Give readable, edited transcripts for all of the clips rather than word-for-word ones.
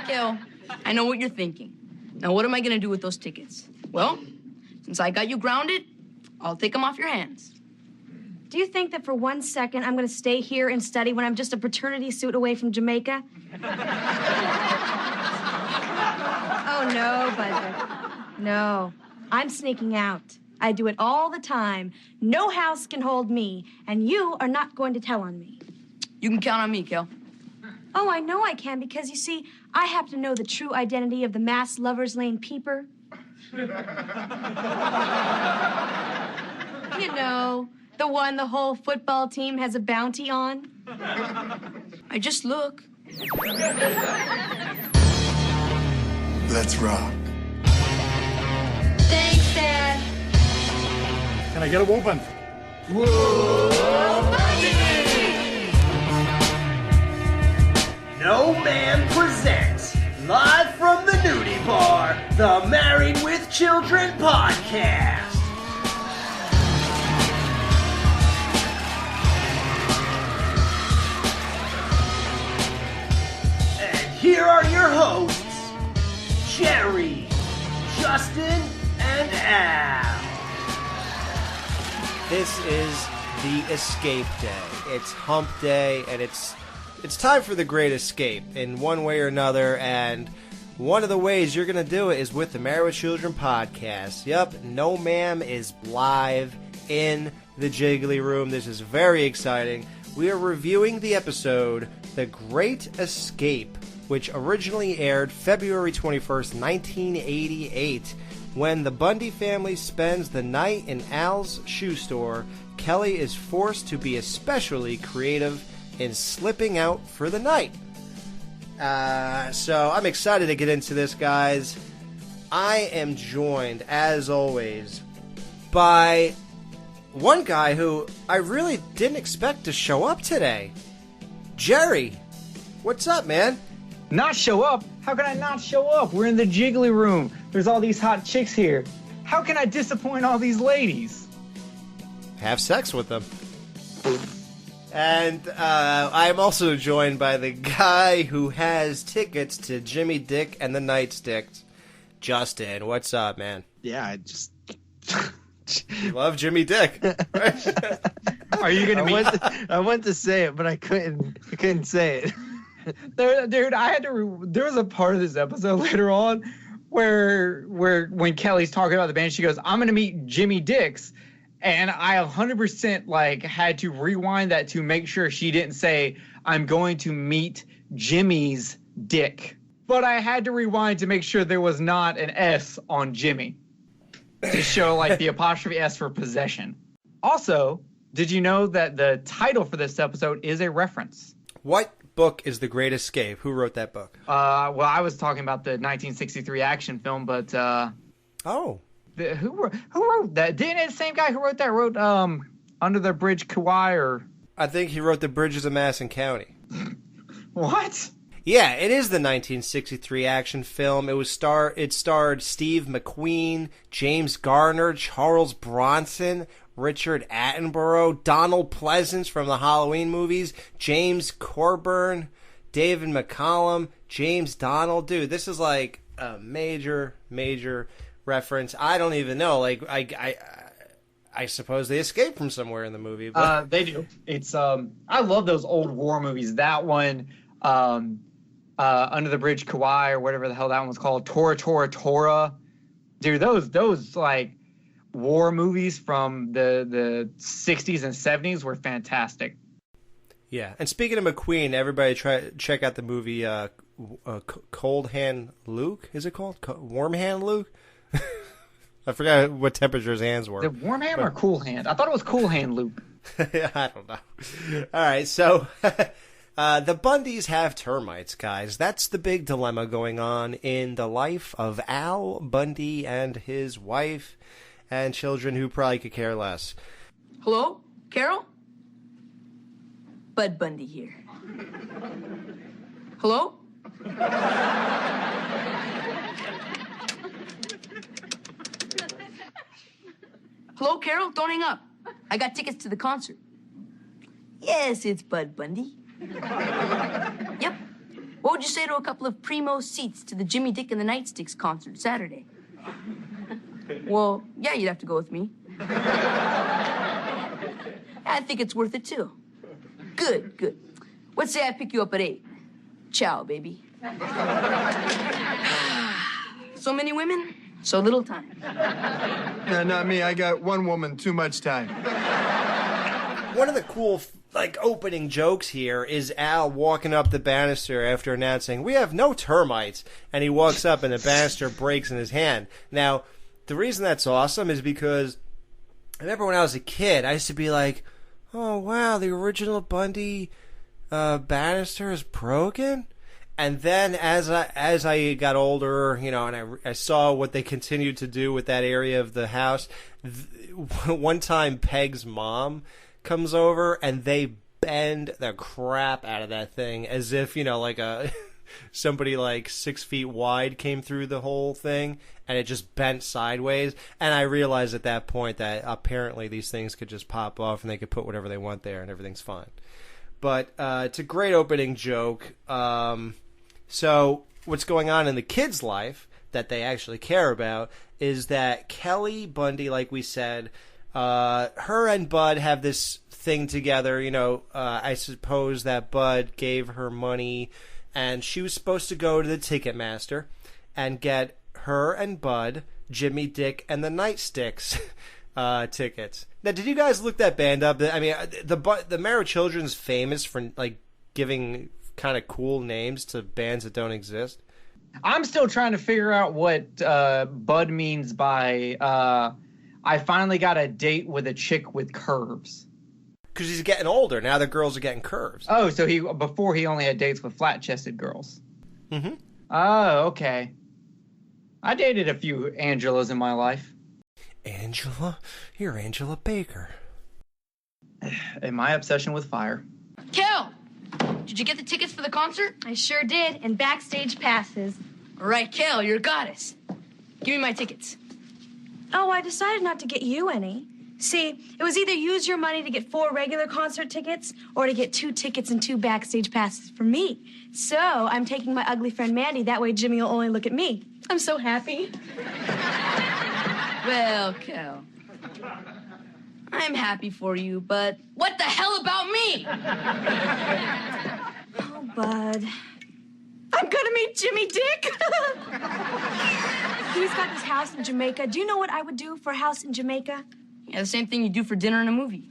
Kel, I know what you're thinking. Now, what am I gonna do with those tickets? Well, since I got you grounded, I'll take them off your hands. Do you think that for 1 second I'm gonna stay here and study when I'm just a paternity suit away from Jamaica? Oh, no, Buzzer. No, I'm sneaking out. I do it all the time. No house can hold me, and you are not going to tell on me. You can count on me, Kel. Oh, I know I can, because, you see, I happen to know the true identity of the masked Lover's Lane peeper. You know, the one the whole football team has a bounty on. I just look. Let's rock. Thanks, Dad. Can I get a whooping? Whoa, Bundy! No Man presents, live from the nudie bar, the Married with Children podcast. And here are your hosts, Jerry, Justin, and Al. This is the escape day. It's hump day, and it's time for the great escape in one way or another, and one of the ways you're going to do it is with the Married with Children podcast. Yep, No Ma'am is live in the Jiggly Room. This is very exciting. We are reviewing the episode, The Great Escape, which originally aired February 21st, 1988. When the Bundy family spends the night in Al's shoe store, Kelly is forced to be especially creative in slipping out for the night. So I'm excited to get into this, guys. I am joined, as always, by one guy who I really didn't expect to show up today. Jerry, what's up, man? Not show up? How can I not show up? We're in the Jiggly Room. There's all these hot chicks here. How can I disappoint all these ladies? Have sex with them. And I'm also joined by the guy who has tickets to Jimmy Dick and the Nightsticks. Justin, what's up, man? Yeah, I just... You love Jimmy Dick. Are you gonna meet? I went to say it, but I couldn't say it. Dude, I had to. There was a part of this episode later on where when Kelly's talking about the band, she goes, "I'm gonna meet Jimmy Dicks," and I 100% like had to rewind that to make sure she didn't say, "I'm going to meet Jimmy's dick." But I had to rewind to make sure there was not an S on Jimmy to show like the apostrophe S for possession. Also, did you know that the title for this episode is a reference? What book is The Great Escape? Who wrote that book? Well, I was talking about the 1963 action film, but who wrote that? Didn't it the same guy who wrote that wrote Under the Bridge Kauai or? I think he wrote The Bridges of Madison County. What? Yeah, it is the 1963 action film. It starred Steve McQueen, James Garner, Charles Bronson, Richard Attenborough, Donald Pleasance from the Halloween movies, James Coburn, David McCallum, James Donald. Dude, this is like a major reference. I don't even know. Like, I suppose they escaped from somewhere in the movie. But... They do. It's I love those old war movies. That one, Under the Bridge Kauai or whatever the hell that one was called, Tora. Dude, those like war movies from the 60s and 70s were fantastic. Yeah, and speaking of McQueen, everybody check out the movie Cold Hand Luke. Is it called Warm Hand Luke? I forgot what temperature his hands were. The warm hand or cool hand? I thought it was cool hand Luke. I don't know. All right, so the Bundys have termites, guys. That's the big dilemma going on in the life of Al Bundy and his wife and children who probably could care less. Hello? Carol? Bud Bundy here. Hello? Hello, Carol? Don't hang up. I got tickets to the concert. Yes, it's Bud Bundy. Yep. What would you say to a couple of primo seats to the Jimmy Dick and the Nightsticks concert Saturday? Well, yeah, you'd have to go with me. I think it's worth it, too. Good, good. Let's say I pick you up at 8. Ciao, baby. So many women, so little time. Yeah, not me. I got one woman, too much time. One of the cool, opening jokes here is Al walking up the banister after announcing, "We have no termites," and he walks up and the banister breaks in his hand. Now, the reason that's awesome is because I remember when I was a kid, I used to be like, "Oh, wow, the original Bundy banister is broken?" And then as I got older, and I saw what they continued to do with that area of the house, one time Peg's mom comes over and they bend the crap out of that thing as if, somebody 6 feet wide came through the whole thing and it just bent sideways. And I realized at that point that apparently these things could just pop off and they could put whatever they want there and everything's fine. But it's a great opening joke. So what's going on in the kid's life that they actually care about is that Kelly Bundy, like we said, her and Bud have this thing together. I suppose that Bud gave her money and she was supposed to go to the Ticketmaster and get her and Bud, Jimmy Dick, and the Nightsticks tickets. Now, did you guys look that band up? I mean, the Marrow Children's famous for giving kind of cool names to bands that don't exist. I'm still trying to figure out what Bud means by I finally got a date with a chick with curves. Because he's getting older. Now the girls are getting curves. Oh, so before he only had dates with flat-chested girls. Mm-hmm. Oh, okay. I dated a few Angelas in my life. Angela? You're Angela Baker. And my obsession with fire. Kel, did you get the tickets for the concert? I sure did, and backstage passes. All right, Kel, you're a goddess. Give me my tickets. Oh, I decided not to get you any. See, it was either use your money to get 4 regular concert tickets or to get 2 tickets and 2 backstage passes for me. So I'm taking my ugly friend Mandy. That way Jimmy will only look at me. I'm so happy. Well, Kel, I'm happy for you, but what the hell about me? Oh, Bud. I'm gonna meet Jimmy Dick. He's got this house in Jamaica. Do you know what I would do for a house in Jamaica? Yeah, the same thing you do for dinner in a movie.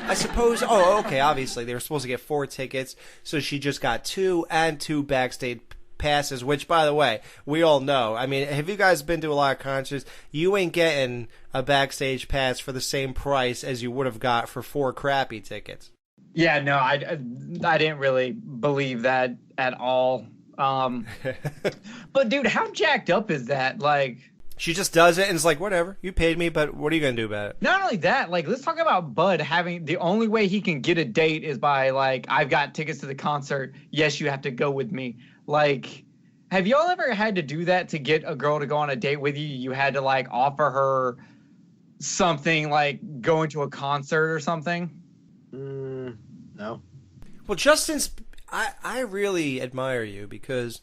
I suppose, okay, obviously, they were supposed to get 4 tickets, so she just got 2 and 2 backstage passes, which, by the way, we all know. I mean, have you guys been to a lot of concerts? You ain't getting a backstage pass for the same price as you would have got for 4 crappy tickets. Yeah, no, I didn't really believe that at all. But dude, how jacked up is that? She just does it and it's like, whatever, you paid me, but what are you gonna do about it? Not only that, let's talk about Bud having the only way he can get a date is by I've got tickets to the concert. Yes, you have to go with me. Have y'all ever had to do that to get a girl to go on a date with you? You had to offer her something going to a concert or something? No. Well, Justin's, I really admire you because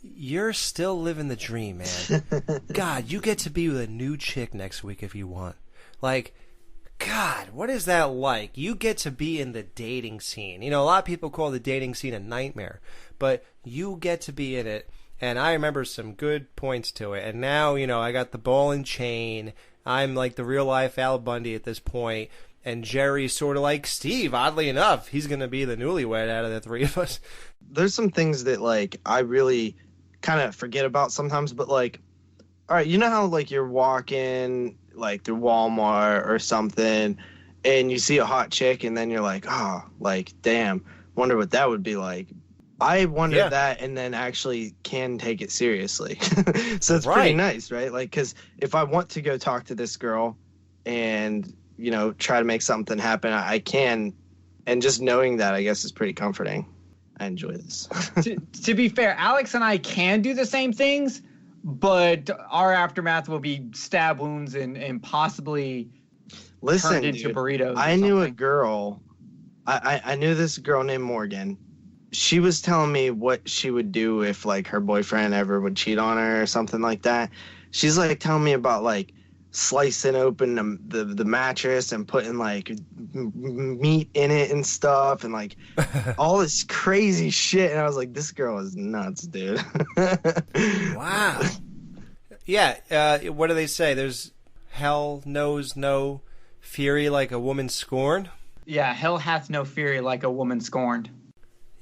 you're still living the dream, man. God, you get to be with a new chick next week if you want. God, what is that like? You get to be in the dating scene. A lot of people call the dating scene a nightmare, but you get to be in it. And I remember some good points to it. And now, I got the ball and chain. I'm like the real life Al Bundy at this point. And Jerry's sort of like Steve, oddly enough. He's going to be the newlywed out of the 3 of us. There's some things that I really kind of forget about sometimes, but all right, you know how you're walking through Walmart or something and you see a hot chick and then you're like, damn, wonder what that would be like. I wonder that and then actually can take it seriously. So it's pretty nice, right? Because if I want to go talk to this girl and try to make something happen, I can, and just knowing that, I guess, is pretty comforting. I enjoy this. to be fair, Alex and I can do the same things, but our aftermath will be stab wounds and possibly turned into burritos. I knew a girl. I knew this girl named Morgan. She was telling me what she would do if like her boyfriend ever would cheat on her or something like that. She's like telling me about like slicing open the mattress and putting like meat in it and stuff and like all this crazy shit. And I was like, this girl is nuts, dude. Wow. Yeah. What do they say? There's hell knows no fury like a woman scorned. Yeah, hell hath no fury like a woman scorned.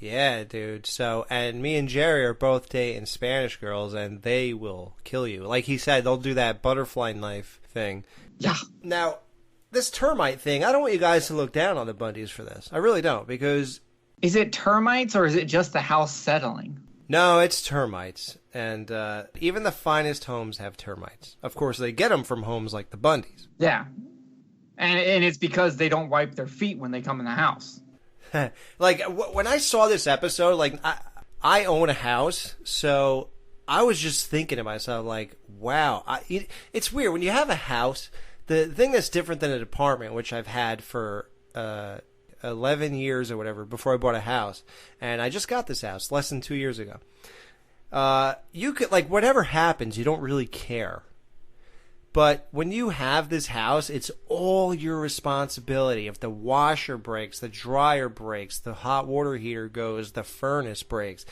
Yeah, dude. So, and me and Jerry are both dating Spanish girls, and they will kill you. Like he said, they'll do that butterfly knife thing. Yeah. Now, this termite thing, I don't want you guys to look down on the Bundys for this. I really don't, because... Is it termites or is it just the house settling? No, it's termites. And even the finest homes have termites. Of course, they get them from homes like the Bundys. Yeah. And it's because they don't wipe their feet when they come in the house. Like, when I saw this episode, like, I own a house, so I was just thinking to myself, like, wow. It's weird. When you have a house, the thing that's different than an apartment, which I've had for 11 years or whatever before I bought a house, and I just got this house less than 2 years ago. You could, like, whatever happens, you don't really care. But when you have this house, it's all your responsibility. If the washer breaks, the dryer breaks, the hot water heater goes, the furnace breaks,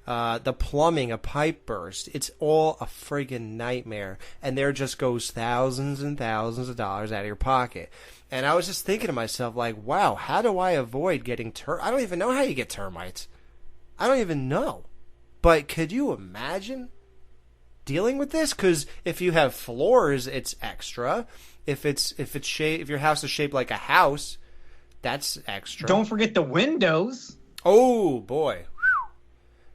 the plumbing, a pipe burst, it's all a friggin' nightmare. And there just goes thousands and thousands of dollars out of your pocket. And I was just thinking to myself, like, wow, how do I avoid getting I don't even know how you get termites. I don't even know. But could you imagine dealing with this? Because if you have floors, it's extra. If your house is shaped like a house, that's extra. Don't forget the windows. Oh boy.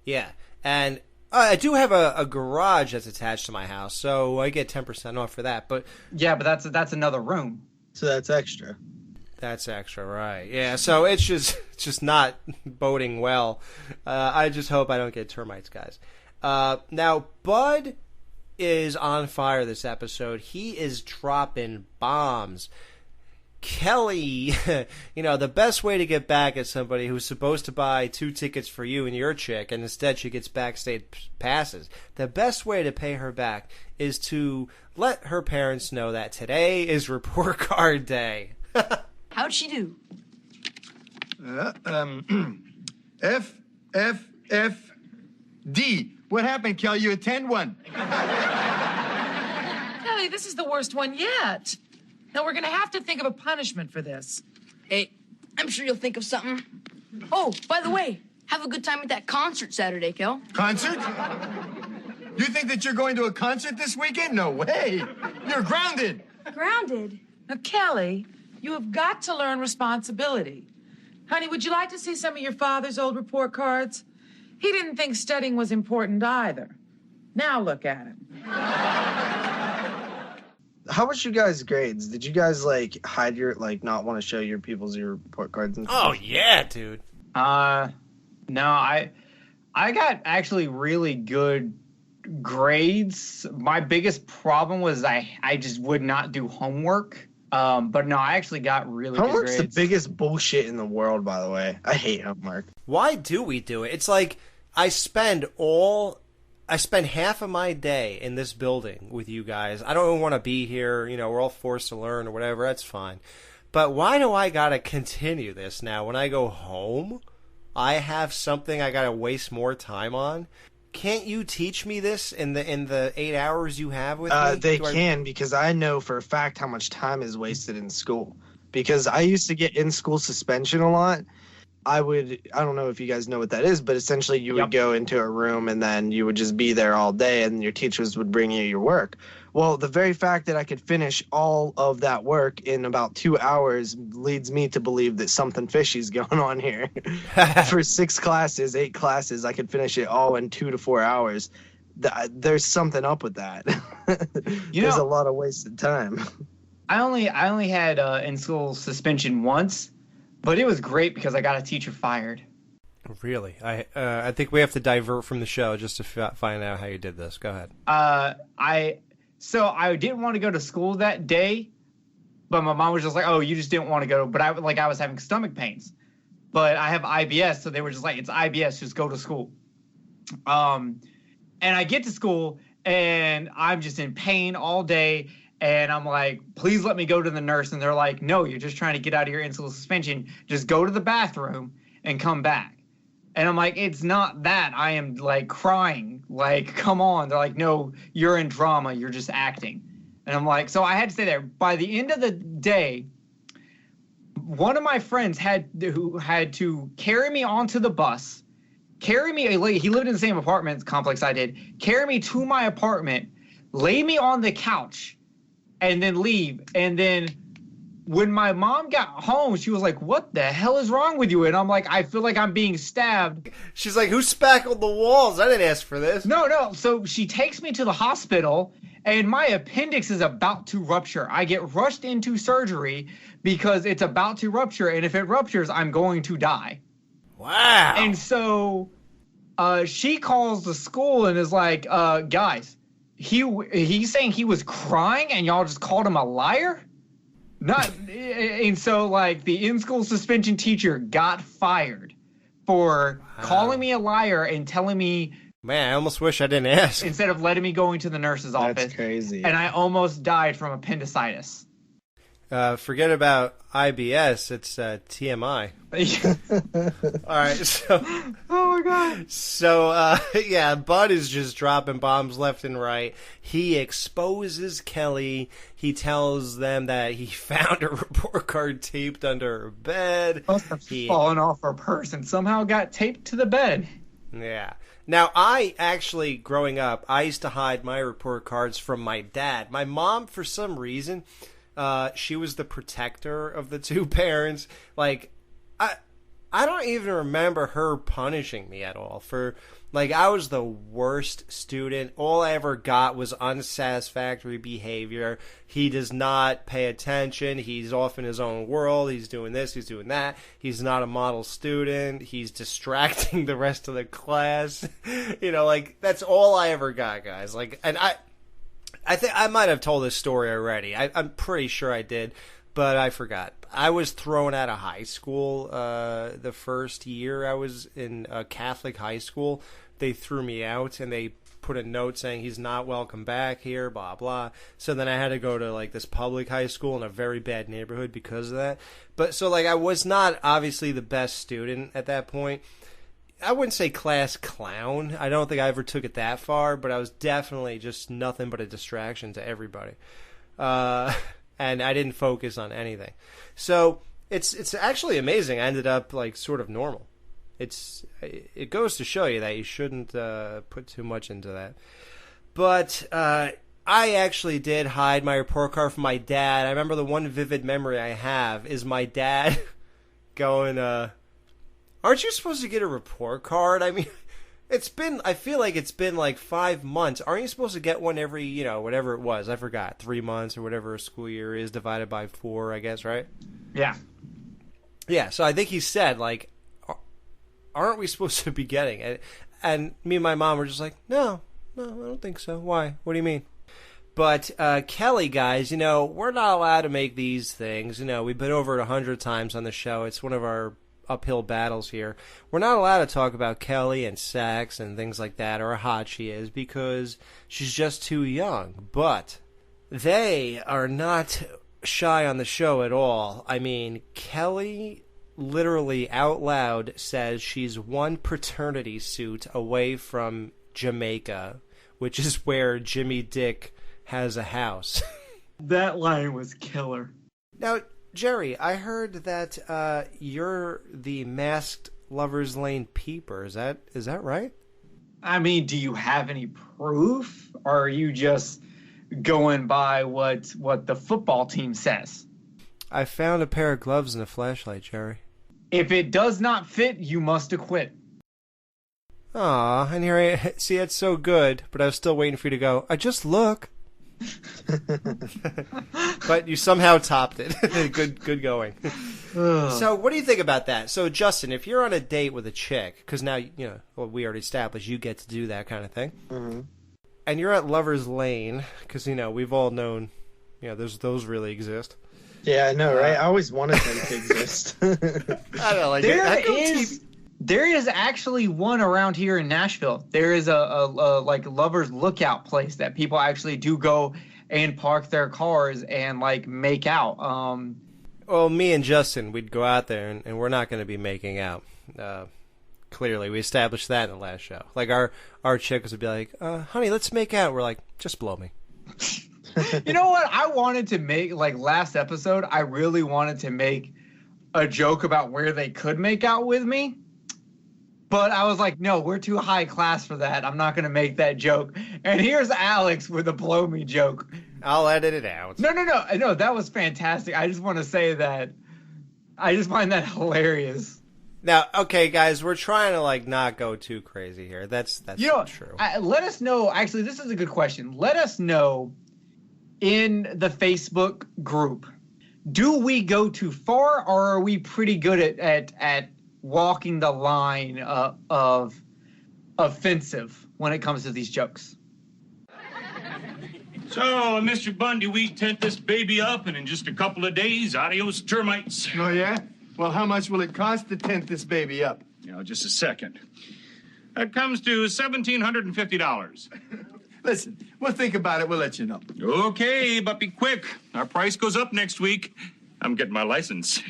Yeah, and I do have a garage that's attached to my house, so I get 10% off for that. But yeah, but that's another room. So that's extra. That's extra, right? Yeah. So it's just not boding well. I just hope I don't get termites, guys. Now, Bud is on fire this episode. He is dropping bombs. Kelly, the best way to get back at somebody who's supposed to buy 2 tickets for you and your chick, and instead she gets backstage passes, the best way to pay her back is to let her parents know that today is report card day. How'd she do? F, F, F, D. What happened, Kel? You attend one. Kelly, this is the worst one yet. Now, we're going to have to think of a punishment for this. Hey, I'm sure you'll think of something. Oh, by the way, have a good time at that concert Saturday, Kel. Concert? You think that you're going to a concert this weekend? No way. You're grounded. Grounded? Now, Kelly, you have got to learn responsibility. Honey, would you like to see some of your father's old report cards? He didn't think studying was important either. Now look at him. How was you guys' grades? Did you guys like hide your not want to show your report cards and stuff? Oh yeah, dude. No, I got actually really good grades. My biggest problem was I just would not do homework. But no, I actually got really good grades. Homework's the biggest bullshit in the world, by the way. I hate homework. Why do we do it? It's like I spend half of my day in this building with you guys. I don't even want to be here. We're all forced to learn or whatever. That's fine. But why do I got to continue this now? When I go home, I have something I got to waste more time on. Can't you teach me this in the 8 hours you have with me? They can, because I know for a fact how much time is wasted in school. Because I used to get in-school suspension a lot. I don't know if you guys know what that is, but essentially you would go into a room and then you would just be there all day and your teachers would bring you your work. Well, the very fact that I could finish all of that work in about 2 hours leads me to believe that something fishy is going on here. For 6 classes, 8 classes, I could finish it all in 2 to 4 hours. There's something up with that. There's a lot of wasted time. I only had in-school suspension once. But it was great because I got a teacher fired. Really? I think we have to divert from the show just to find out how you did this. Go ahead. So I didn't want to go to school that day, but my mom was just like, "Oh, you just didn't want to go." But I was having stomach pains, but I have IBS, so they were just like, it's IBS, just go to school. And I get to school, and I'm just in pain all day, and I'm like, please let me go to the nurse. And they're like, no, you're just trying to get out of your insulin suspension. Just go to the bathroom and come back. And I'm like, it's not that. I am, like, crying. Like, come on. They're like, no, you're in drama. You're just acting. And I'm like, so I had to stay there. By the end of the day, one of my friends who had to carry me onto the bus, carry me, he lived in the same apartment complex I did, carry me to my apartment, lay me on the couch, and then leave. And then when my mom got home, she was like, what the hell is wrong with you? And I'm like, I feel like I'm being stabbed. She's like, who spackled the walls? I didn't ask for this. No. So she takes me to the hospital, and my appendix is about to rupture. I get rushed into surgery because it's about to rupture, and if it ruptures, I'm going to die. Wow. And so she calls the school and is like, guys, he's saying he was crying and y'all just called him a liar? And so, like, the in-school suspension teacher got fired for calling me a liar and telling me... Man, I almost wish I didn't ask. Instead of letting me go into the nurse's office. That's crazy. And I almost died from appendicitis. Forget about IBS. It's TMI. All right, so... Oh, my God. So, yeah, Bud is just dropping bombs left and right. He exposes Kelly. He tells them that he found a report card taped under her bed. Must have fallen off her purse and somehow got taped to the bed. Yeah. Now, I actually, growing up, I used to hide my report cards from my dad. My mom, for some reason... she was the protector of the two parents. Like, I don't even remember her punishing me at all. I was the worst student. All I ever got was unsatisfactory behavior. He does not pay attention. He's off in his own world. He's doing this. He's doing that. He's not a model student. He's distracting the rest of the class. That's all I ever got, guys. I think I might have told this story already. I'm pretty sure I did, but I forgot. I was thrown out of high school the first year I was in a Catholic high school. They threw me out, and they put a note saying he's not welcome back here, blah, blah. So then I had to go to, this public high school in a very bad neighborhood because of that. But so, I was not obviously the best student at that point. I wouldn't say class clown. I don't think I ever took it that far, but I was definitely just nothing but a distraction to everybody. And I didn't focus on anything. So it's actually amazing. I ended up sort of normal. It goes to show you that you shouldn't put too much into that. But I actually did hide my report card from my dad. I remember the one vivid memory I have is my dad going, aren't you supposed to get a report card? I mean, I feel like it's been 5 months. Aren't you supposed to get one every, whatever it was? I forgot, 3 months or whatever a school year is divided by 4, I guess, right? Yeah. Yeah, so I think he said, aren't we supposed to be getting it? And me and my mom were just like, no, I don't think so. Why? What do you mean? But Kelly, guys, we're not allowed to make these things. We've been over it 100 times on the show. It's one of our uphill battles here. We're not allowed to talk about Kelly and sex and things like that, or how hot she is, because she's just too young. But they are not shy on the show at all. I mean, Kelly literally out loud says she's one paternity suit away from Jamaica, which is where Jimmy Dick has a house. That line was killer. Now, Jerry, I heard that you're the masked Lover's Lane peeper. Is that right? I mean, do you have any proof? Or are you just going by what the football team says? I found a pair of gloves and a flashlight, Jerry. If it does not fit, you must acquit. Aw, and here I see, it's so good, but I was still waiting for you to go, I just look. But you somehow topped it. Good going. So what do you think about that? So Justin, if you're on a date with a chick, because now we already established you get to do that kind of thing, and you're at Lover's Lane, because we've all known those really exist. Yeah, I know, right? I always wanted them to exist. I don't like There is actually one around here in Nashville. There is a like lovers lookout place that people actually do go and park their cars and like make out. Well, me and Justin, we'd go out there, and we're not going to be making out. Clearly, we established that in the last show. Like our chicks would be like, "Honey, let's make out." We're like, "Just blow me." You know what? I wanted to make, like last episode, I really wanted to make a joke about where they could make out with me. But I was like, no, we're too high class for that. I'm not going to make that joke. And here's Alex with a blow me joke. I'll edit it out. No, that was fantastic. I just want to say that I just find that hilarious. Now, okay, guys, we're trying to like not go too crazy here. That's not true. Let us know. Actually, this is a good question. Let us know in the Facebook group. Do we go too far, or are we pretty good at walking the line of offensive when it comes to these jokes? So, Mr. Bundy, we tent this baby up, and in just a couple of days, adios termites. Oh, yeah? Well, how much will it cost to tent this baby up? Just a second. That comes to $1,750. Listen, we'll think about it. We'll let you know. Okay, but be quick. Our price goes up next week. I'm getting my license.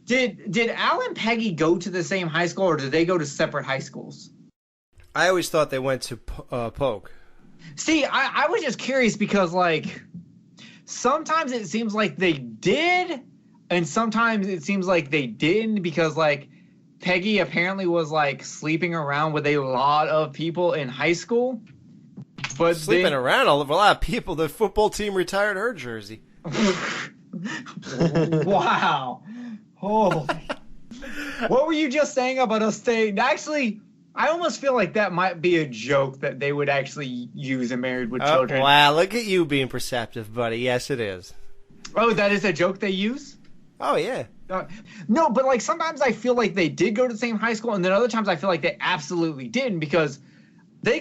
Did Al and Peggy go to the same high school, or did they go to separate high schools? I always thought they went to Polk. See, I was just curious because, like, sometimes it seems like they did, and sometimes it seems like they didn't because, like, Peggy apparently was, like, sleeping around with a lot of people in high school. But sleeping around a lot of people. The football team retired her jersey. Wow. Oh. What were you just saying about us staying? Actually, I almost feel like that might be a joke that they would actually use in Married with Children. Wow, look at you being perceptive, buddy. Yes, it is. Oh, that is a joke they use? Oh, yeah. No, but like sometimes I feel like they did go to the same high school, and then other times I feel like they absolutely didn't because they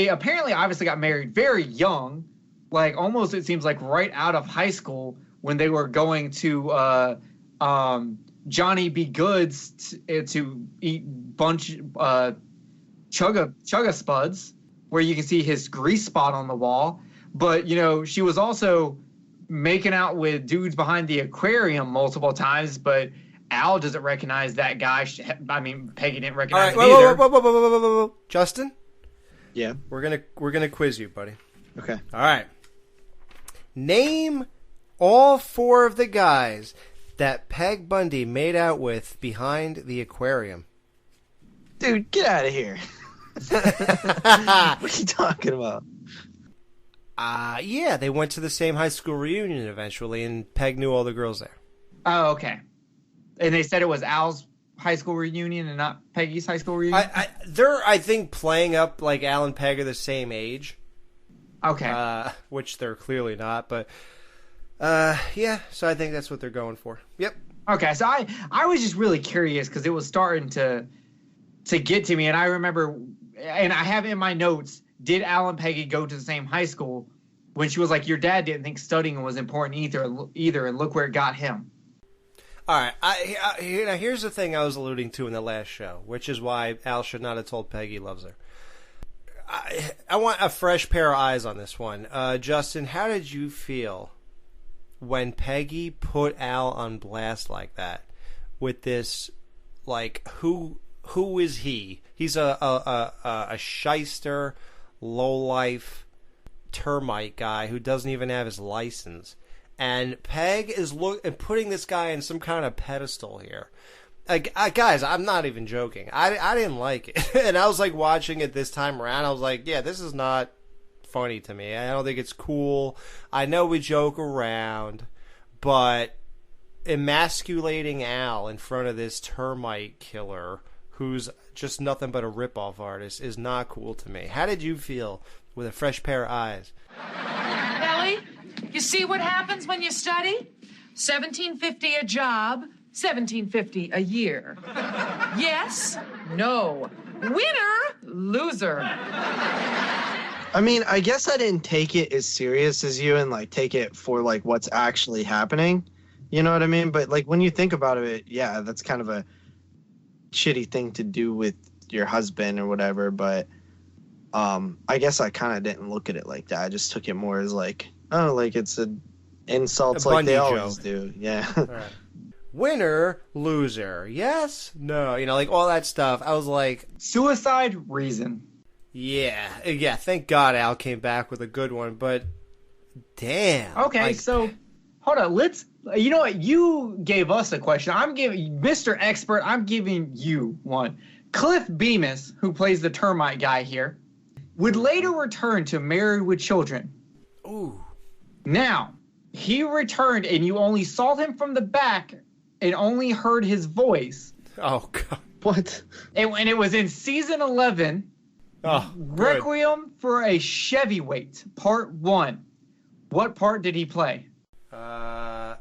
apparently obviously got married very young, like almost it seems like right out of high school when they were going to Johnny B. Good's to eat chugga spuds, where you can see his grease spot on the wall. But she was also making out with dudes behind the aquarium multiple times, but Al doesn't recognize that guy. I mean, Peggy didn't recognize him either. Whoa. Justin? Yeah? We're gonna quiz you, buddy. Okay. All right. Name all 4 of the guys that Peg Bundy made out with behind the aquarium. Dude, get out of here. What are you talking about? Yeah, they went to the same high school reunion eventually, and Peg knew all the girls there. Oh, okay. And they said it was Al's high school reunion and not Peggy's high school reunion? They're, I think, playing up like Al and Peg are the same age. Okay. Which they're clearly not, but yeah, so I think that's what they're going for. Yep. Okay, so I was just really curious because it was starting to get to me, and I remember, and I have in my notes, did Al and Peggy go to the same high school? When she was like, your dad didn't think studying was important either, and look where it got him. All right, now here's the thing I was alluding to in the last show, which is why Al should not have told Peggy he loves her. I want a fresh pair of eyes on this one. Justin, how did you feel when Peggy put Al on blast like that with this, like, who is he? He's a shyster, lowlife termite guy who doesn't even have his license. And Peg is putting this guy in some kind of pedestal here. Guys, I'm not even joking. I didn't like it. And I was like watching it this time around. I was like, yeah, this is not funny to me. I don't think it's cool. I know we joke around, but emasculating Al in front of this termite killer who's just nothing but a rip-off artist is not cool to me. How did you feel with a fresh pair of eyes? Ellie, you see what happens when you study? $17.50 a job, $17.50 a year. Yes? No. Winner? Loser. I mean, I guess I didn't take it as serious as you and like take it for like what's actually happening. You know what I mean? But like when you think about it, yeah, that's kind of a shitty thing to do with your husband or whatever. But I guess I kind of didn't look at it like that. I just took it more as like, oh, like it's an insults like they always do. Yeah. All right. Winner, loser, yes, no, like all that stuff. I was like, Suicide, reason. yeah. Thank God Al came back with a good one, but damn. Okay, so hold on. You know what? You gave us a question. I'm giving Mr. Expert. I'm giving you one. Cliff Bemis, who plays the termite guy here, would later return to Married with Children. Ooh. Now, he returned, and you only saw him from the back and only heard his voice. Oh, God. What? And it was in season 11, Oh, Requiem for a Chevyweight, part 1. What part did he play? No,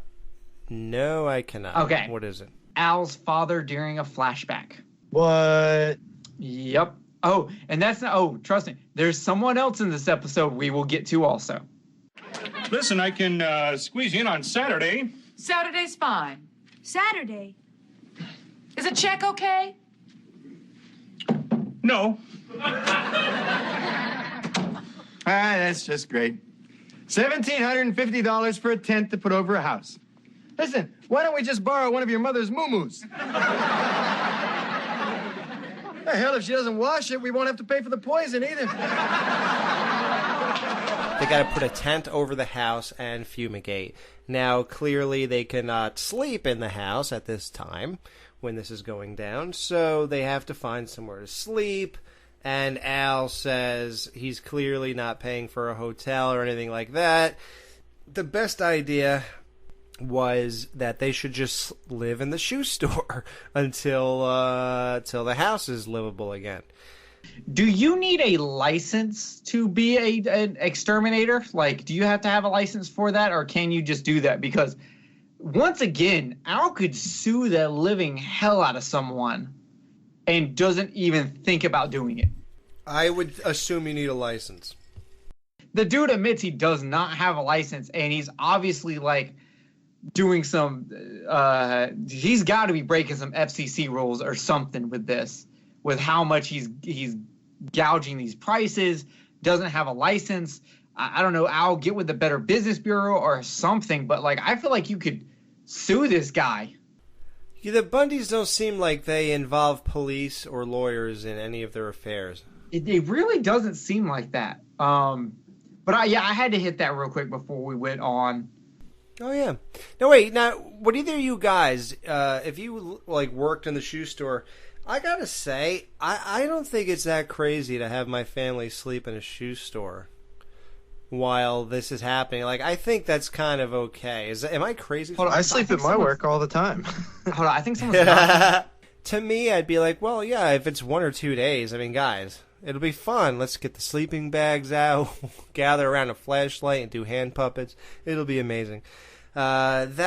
I cannot. Okay. What is it? Al's father during a flashback. What? Yep. Oh, and that's not. Oh, trust me. There's someone else in this episode we will get to also. Listen, I can squeeze you in on Saturday. Saturday's fine. Saturday. Is a check okay? No. That's just great. $1,750 for a tent to put over a house. Listen, why don't we just borrow one of your mother's moo-moos? The hell, if she doesn't wash it, we won't have to pay for the poison either. They got to put a tent over the house and fumigate. Now, clearly, they cannot sleep in the house at this time when this is going down, so they have to find somewhere to sleep. And Al says he's clearly not paying for a hotel or anything like that. The best idea was that they should just live in the shoe store until the house is livable again. Do you need a license to be an exterminator? Like, do you have to have a license for that, or can you just do that? Because, once again, Al could sue the living hell out of someone and doesn't even think about doing it. I would assume you need a license. The dude admits he does not have a license, and he's obviously, like, doing some... he's got to be breaking some FCC rules or something with this. With how much he's gouging these prices, doesn't have a license. I don't know, I'll get with the Better Business Bureau or something, but like I feel like you could sue this guy. Yeah, the Bundys don't seem like they involve police or lawyers in any of their affairs. It really doesn't seem like that. But I had to hit that real quick before we went on. Oh yeah. Now wait, would either of you guys, if you like worked in the shoe store, I gotta say, I don't think it's that crazy to have my family sleep in a shoe store while this is happening. Like, I think that's kind of okay. Am I crazy? I sleep at my work all the time. Hold on, I think someone's To me, I'd be like, well, yeah, if it's 1 or 2 days, I mean, guys, it'll be fun. Let's get the sleeping bags out, gather around a flashlight and do hand puppets. It'll be amazing. And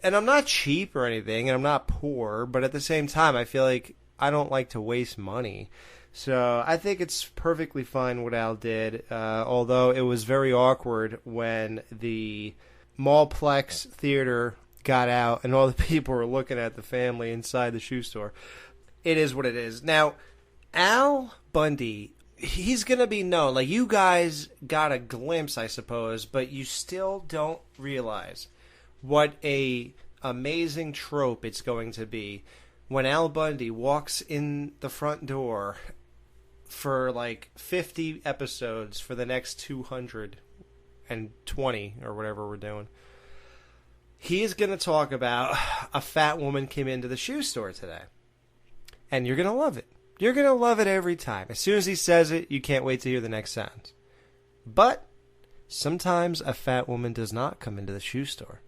I'm not cheap or anything, and I'm not poor, but at the same time, I feel like I don't like to waste money. So I think it's perfectly fine what Al did, although it was very awkward when the Mallplex Theater got out and all the people were looking at the family inside the shoe store. It is what it is. Now, Al Bundy, he's going to be known. Like, you guys got a glimpse, I suppose, but you still don't realize what a amazing trope it's going to be when Al Bundy walks in the front door for like 50 episodes for the next 220 or whatever we're doing. He's going to talk about a fat woman came into the shoe store today. And you're going to love it. You're going to love it every time. As soon as he says it, you can't wait to hear the next sentence. But sometimes a fat woman does not come into the shoe store.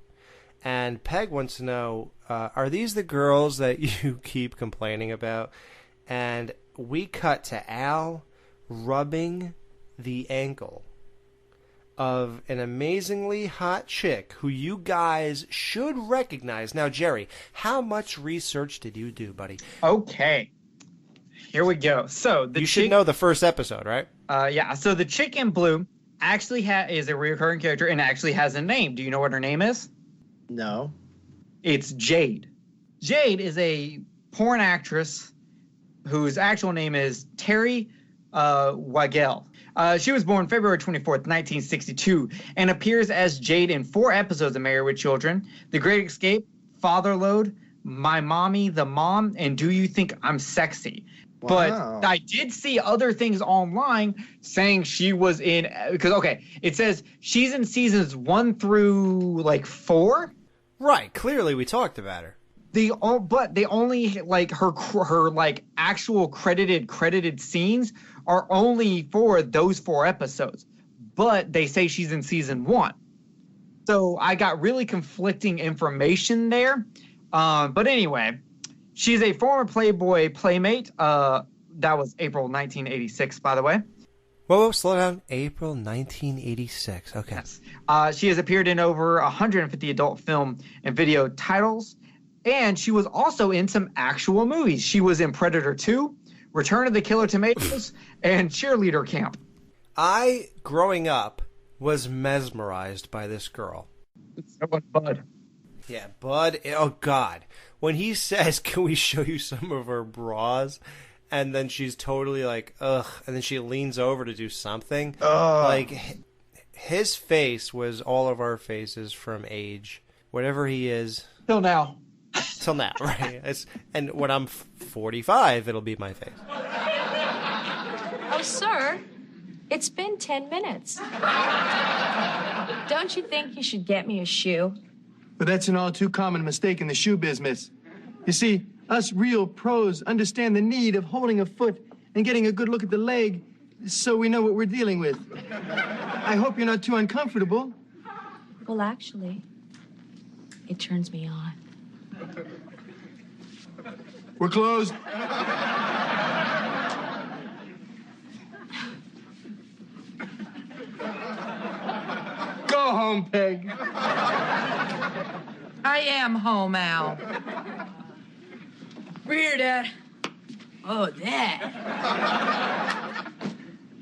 And Peg wants to know, are these the girls that you keep complaining about? And we cut to Al rubbing the ankle of an amazingly hot chick who you guys should recognize. Now, Jerry, how much research did you do, buddy? Okay. Here we go. So you should know the first episode, right? Yeah, so the chick in blue actually is a recurring character and actually has a name. Do you know what her name is? No. It's Jade. Jade is a porn actress whose actual name is Terry Weigel. She was born February 24th, 1962, and appears as Jade in 4 episodes of Married with Children, The Great Escape, Fatherload, My Mommy, The Mom, and Do You Think I'm Sexy? Wow. But I did see other things online saying she was in, because, okay, it says she's in seasons 1 through, 4. Right. Clearly, we talked about her. But they only, her actual credited scenes are only for those 4 episodes. But they say she's in season 1. So I got really conflicting information there. But anyway, she's a former Playboy playmate. That was April 1986, by the way. Whoa, slow down. April 1986. Okay. Yes. She has appeared in over 150 adult film and video titles. And she was also in some actual movies. She was in Predator 2, Return of the Killer Tomatoes, and Cheerleader Camp. I, growing up, was mesmerized by this girl. So was Bud. Yeah, Bud. Oh, God. When he says, can we show you some of her bras? And then she's totally like, ugh. And then she leans over to do something. Like, his face was all of our faces from age. Whatever he is. Till now. Till now, right? And when I'm 45, it'll be my face. Oh, sir, it's been 10 minutes. Don't you think you should get me a shoe? But that's an all too common mistake in the shoe business. You see, us real pros understand the need of holding a foot and getting a good look at the leg so we know what we're dealing with. I hope you're not too uncomfortable. Well, actually, it turns me on. We're closed. Go home, Peg. I am home, Al. We're here, Dad. Oh, Dad.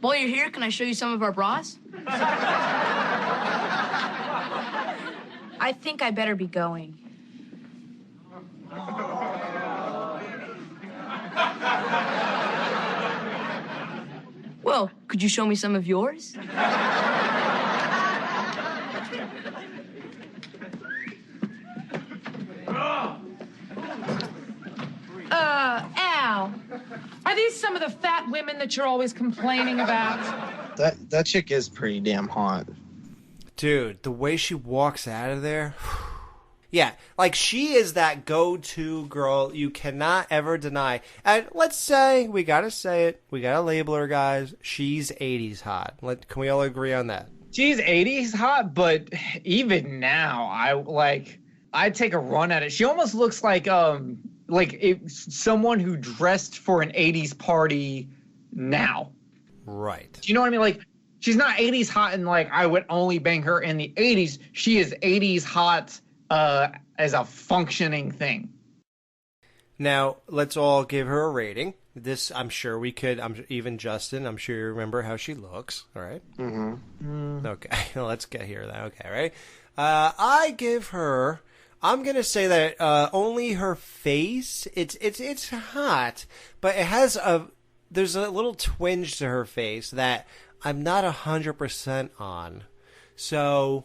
While you're here, can I show you some of our bras? I think I better be going. Well, could you show me some of yours? Al, are these some of the fat women that you're always complaining about? That chick is pretty damn hot. Dude, the way she walks out of there. Yeah, like she is that go-to girl you cannot ever deny. And let's say, we gotta say it, we gotta label her, guys. She's 80s hot. Can we all agree on that? She's 80s hot, but even now, I'd take a run at it. She almost looks like someone who dressed for an 80s party now. Right. Do you know what I mean? Like, she's not 80s hot and I would only bang her in the 80s. She is 80s hot as a functioning thing. Now, let's all give her a rating. This, I'm sure we could, even Justin, I'm sure you remember how she looks, all right? Mm-hmm. Okay, let's get here then. Okay, right? I give her, I'm going to say that only her face, it's hot, but it has there's a little twinge to her face that I'm not 100% on. So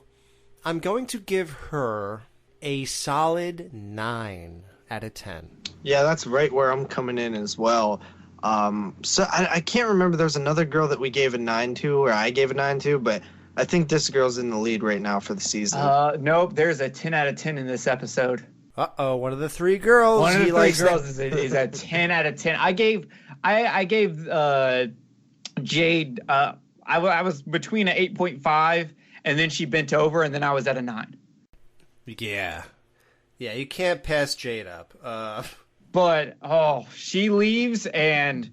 I'm going to give her a solid 9 out of 10. Yeah, that's right where I'm coming in as well. So I can't remember. There was another girl that we gave a 9 to, or I gave a 9 to, but I think this girl's in the lead right now for the season. Nope, there's a 10 out of 10 in this episode. Uh-oh, one of the 3 girls. One of the 3 girls is a 10 out of 10. I gave Jade, I was between an 8.5, and then she bent over, and then I was at a 9. Yeah. Yeah, you can't pass Jade up. But, she leaves, and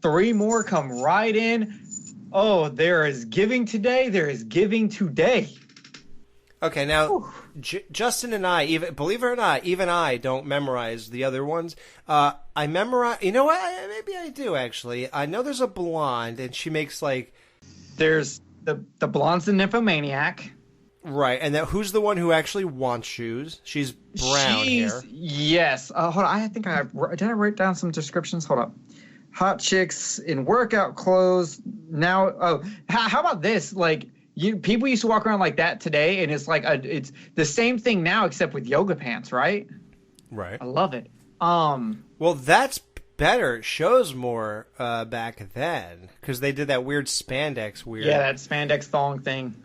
3 more come right in. Oh, there is giving today. There is giving today. Okay, now, Justin and I, even believe it or not, even I don't memorize the other ones. I memorize. You know what? Maybe I do actually. I know there's a blonde, and she makes like. There's the blonde's the nymphomaniac. Right, and who's the one who actually wants shoes? She's brown hair. Yes. Hold on. I think did I write down some descriptions? Hold up. Hot chicks in workout clothes. Now, how about this? Like, people used to walk around like that today, and it's like it's the same thing now, except with yoga pants, right? Right. I love it. Well, that's better. It shows more back then because they did that weird spandex Yeah, that spandex thong thing.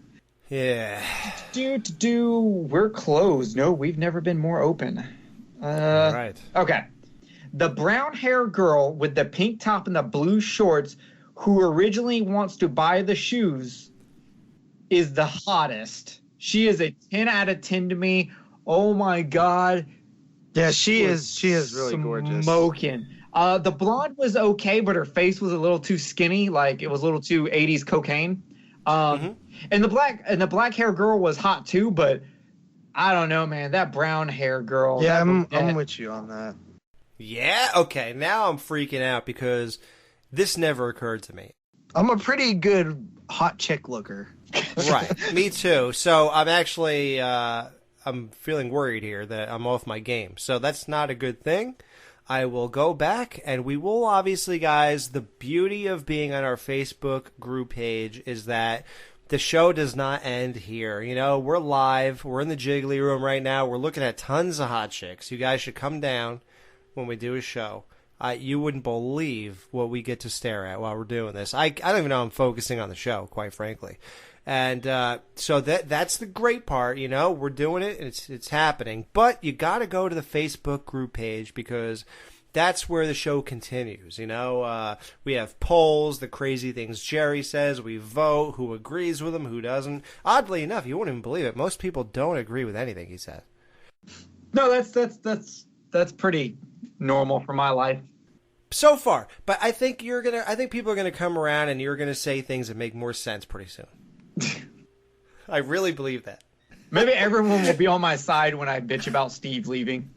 Yeah. We're closed. No, we've never been more open. Right. Okay. The brown hair girl with the pink top and the blue shorts who originally wants to buy the shoes is the hottest. She is a 10 out of 10 to me. Oh my God. Yeah, she is really gorgeous. Smoking. The blonde was okay, but her face was a little too skinny. Like, it was a little too 80s cocaine. And the black hair girl was hot too, but I don't know, man. That brown hair girl. Yeah, I'm with you on that. Yeah? Okay, now I'm freaking out because this never occurred to me. I'm a pretty good hot chick looker. Right, me too. So I'm actually, I'm feeling worried here that I'm off my game. So that's not a good thing. I will go back, and we will obviously, guys, the beauty of being on our Facebook group page is that the show does not end here. You know, we're live. We're in the Jiggly Room right now. We're looking at tons of hot chicks. You guys should come down when we do a show. You wouldn't believe what we get to stare at while we're doing this. I don't even know I'm focusing on the show, quite frankly. And so that's the great part, you know. We're doing it, and it's happening. But you got to go to the Facebook group page because that's where the show continues, you know. We have polls, the crazy things Jerry says. We vote who agrees with him, who doesn't. Oddly enough, you wouldn't even believe it. Most people don't agree with anything he says. No, that's pretty normal for my life. So far. But I think people are gonna come around and you're gonna say things that make more sense pretty soon. I really believe that. Maybe everyone will be on my side when I bitch about Steve leaving.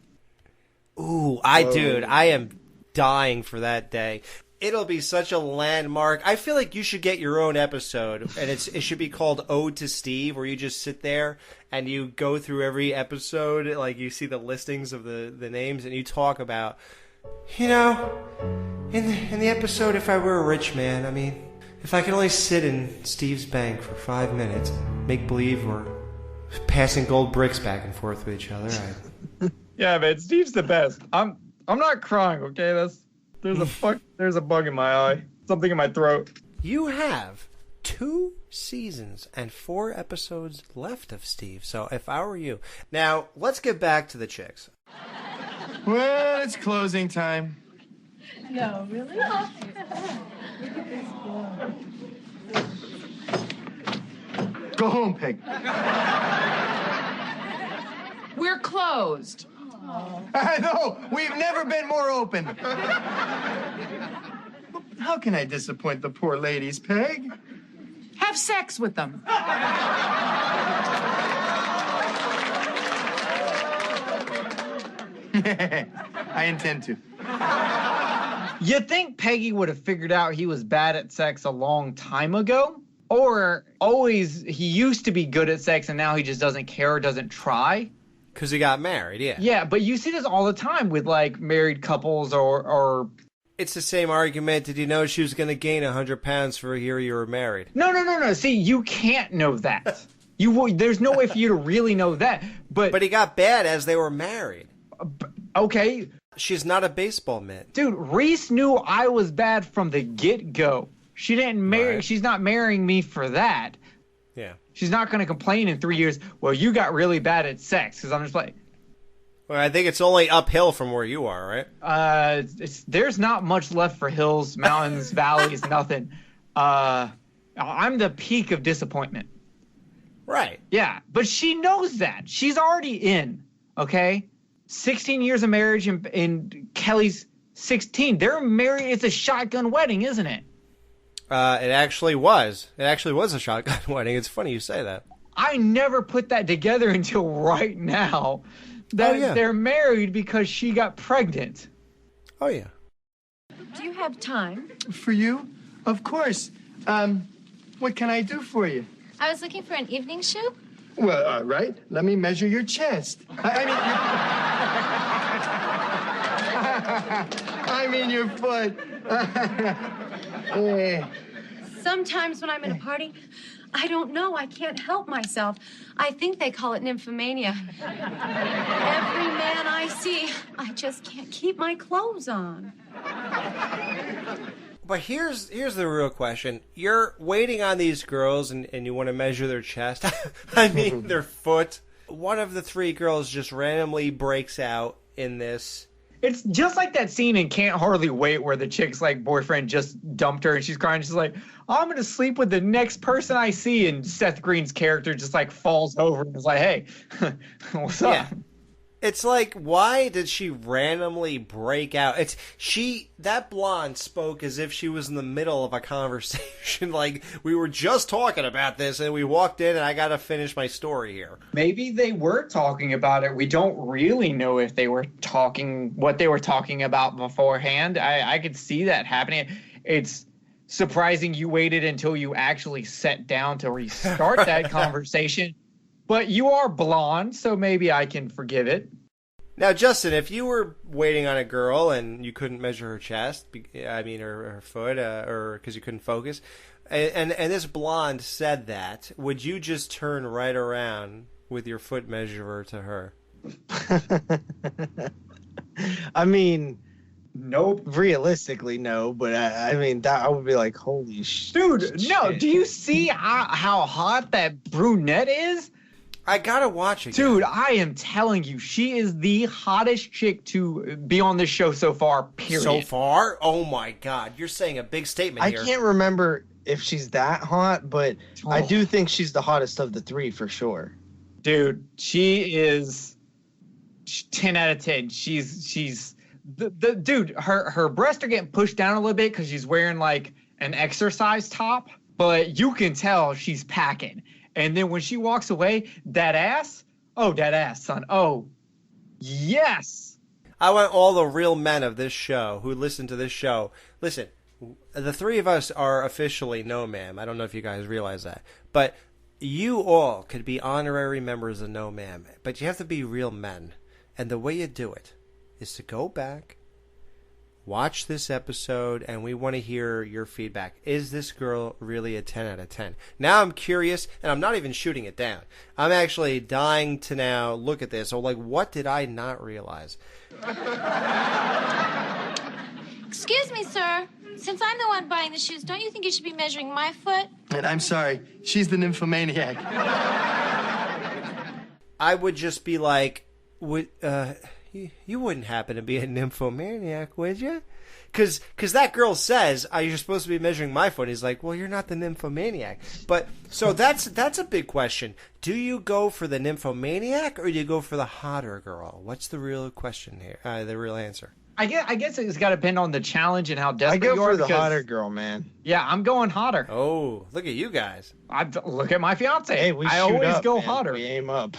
Ooh, dude, I am dying for that day. It'll be such a landmark. I feel like you should get your own episode, and it should be called Ode to Steve, where you just sit there and you go through every episode, like you see the listings of the names, and you talk about, you know, in the episode, if I were a rich man, I mean, if I could only sit in Steve's bank for 5 minutes, make believe we're passing gold bricks back and forth with each other. Yeah, man, Steve's the best. I'm not crying, okay? There's a bug in my eye. Something in my throat. You have 2 seasons and 4 episodes left of Steve. So if I were you. Now, let's get back to the chicks. Well, it's closing time. No, really? Go home, Peg. We're closed. I know. We've never been more open. How can I disappoint the poor ladies, Peg? Have sex with them. I intend to. You think Peggy would have figured out he was bad at sex a long time ago? Or he used to be good at sex and now he just doesn't care or doesn't try? Because he got married, yeah. Yeah, but you see this all the time with, like, married couples or... It's the same argument. Did you know she was going to gain 100 pounds for a year you were married? No. See, you can't know that. There's no way for you to really know that. But he got bad as they were married. Okay. She's not a baseball mitt. Dude, Reese knew I was bad from the get-go. She didn't marry... Right. She's not marrying me for that. Yeah. She's not going to complain in 3 years, well, you got really bad at sex, because I'm just like... Well, I think it's only uphill from where you are, right? There's not much left for hills, mountains, valleys, nothing. I'm the peak of disappointment. Right. Yeah, but she knows that. She's already in, okay? 16 years of marriage, and Kelly's 16. They're married. It's a shotgun wedding, isn't it? It actually was. It actually was a shotgun wedding. It's funny you say that. I never put that together until right now. That they're married because she got pregnant. Oh, yeah. Do you have time? For you? Of course. What can I do for you? I was looking for an evening shoe. Well, all right. Let me measure your chest. I mean your foot. Sometimes when I'm in a party, I don't know. I can't help myself. I think they call it nymphomania. Every man I see, I just can't keep my clothes on. But here's the real question. You're waiting on these girls and you want to measure their chest. I mean, their foot. One of the three girls just randomly breaks out in this. It's just like that scene in Can't Hardly Wait where the chick's like boyfriend just dumped her and she's crying. She's like, I'm going to sleep with the next person I see. And Seth Green's character just like falls over and is like, hey, what's up? Yeah. It's like, why did she randomly break out? That blonde spoke as if she was in the middle of a conversation. Like, we were just talking about this and we walked in and I got to finish my story here. Maybe they were talking about it. We don't really know if they were what they were talking about beforehand. I could see that happening. It's surprising you waited until you actually sat down to restart that conversation. But you are blonde, so maybe I can forgive it. Now, Justin, if you were waiting on a girl and you couldn't measure her chest, her foot, or because you couldn't focus, and this blonde said that, would you just turn right around with your foot measurer to her? I mean, nope. Realistically, no. But I mean, that I would be like, holy shit. Dude, no. Do you see how hot that brunette is? I gotta watch it. Dude, I am telling you, she is the hottest chick to be on this show so far, period. So far? Oh my God. You're saying a big statement here. I can't remember if she's that hot, but I do think she's the hottest of the three for sure. Dude, she is 10 out of 10. She's the dude, her breasts are getting pushed down a little bit because she's wearing like an exercise top, but you can tell she's packing. And then when she walks away, that ass, son. Oh, yes. I want all the real men of this show who listen to this show. Listen, the three of us are officially No Ma'am. I don't know if you guys realize that. But you all could be honorary members of No Ma'am. But you have to be real men. And the way you do it is to go back, watch this episode, and we want to hear your feedback. Is this girl really a 10 out of 10? Now I'm curious, and I'm not even shooting it down. I'm actually dying to now look at this. So, like, what did I not realize? Excuse me, sir. Since I'm the one buying the shoes, don't you think you should be measuring my foot? And I'm sorry, she's the nymphomaniac. I would just be like, you wouldn't happen to be a nymphomaniac, would you? Because that girl says, you're supposed to be measuring my foot. He's like, well, you're not the nymphomaniac. But, so that's a big question. Do you go for the nymphomaniac or do you go for the hotter girl? What's the real question here? The real answer? I guess it's got to depend on the challenge and how desperate you are. I go for the hotter girl, man. Yeah, I'm going hotter. Oh, look at you guys. Look at my fiance. Hey, I always go man. hotter. We aim up.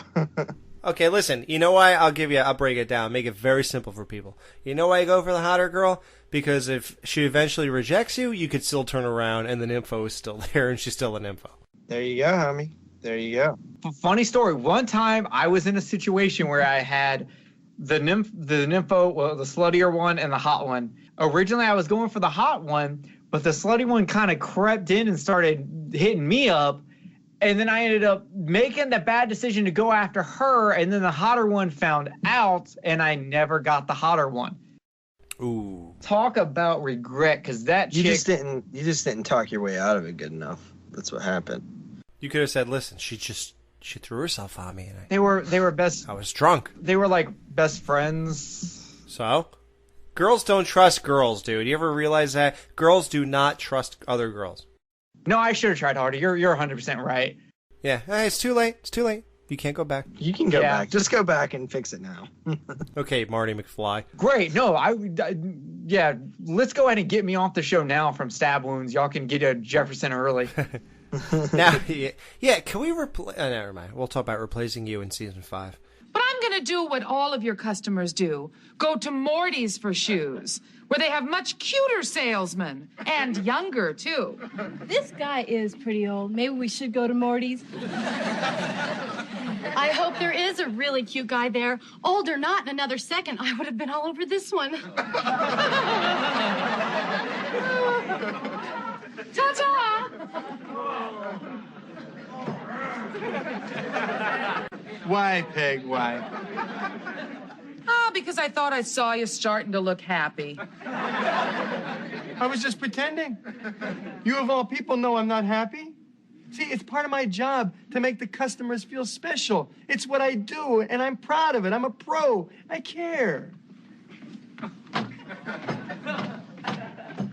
Okay, listen, you know why? I'll break it down, make it very simple for people. You know why you go for the hotter girl? Because if she eventually rejects you, you could still turn around and the nympho is still there and she's still a nympho. There you go, homie. There you go. Funny story. One time I was in a situation where I had the nympho, well, the sluttier one and the hot one. Originally I was going for the hot one, but the slutty one kind of crept in and started hitting me up. And then I ended up making the bad decision to go after her, and then the hotter one found out, and I never got the hotter one. Ooh. Talk about regret, because that chick... You just didn't talk your way out of it good enough. That's what happened. You could have said, listen, she threw herself on me. And They were best... I was drunk. They were like best friends. So? Girls don't trust girls, dude. You ever realize that? Girls do not trust other girls. No, I should have tried harder. You're 100% right. Yeah, it's too late. It's too late. You can't go back. You can go back. Just go back and fix it now. Okay, Marty McFly. Great. No, yeah, let's go ahead and get me off the show now from stab wounds. Y'all can get a Jefferson early. Now, yeah, can we replace... never mind. We'll talk about replacing you in season 5. But I'm going to do what all of your customers do. Go to Morty's for shoes, where they have much cuter salesmen. And younger, too. This guy is pretty old. Maybe we should go to Morty's. I hope there is a really cute guy there. Old or not, in another second, I would have been all over this one. Ta-ta! Why, Peg, why? Because I thought I saw you starting to look happy. I was just pretending. You of all people know I'm not happy. See, it's part of my job to make the customers feel special. It's what I do, and I'm proud of it. I'm a pro. I care.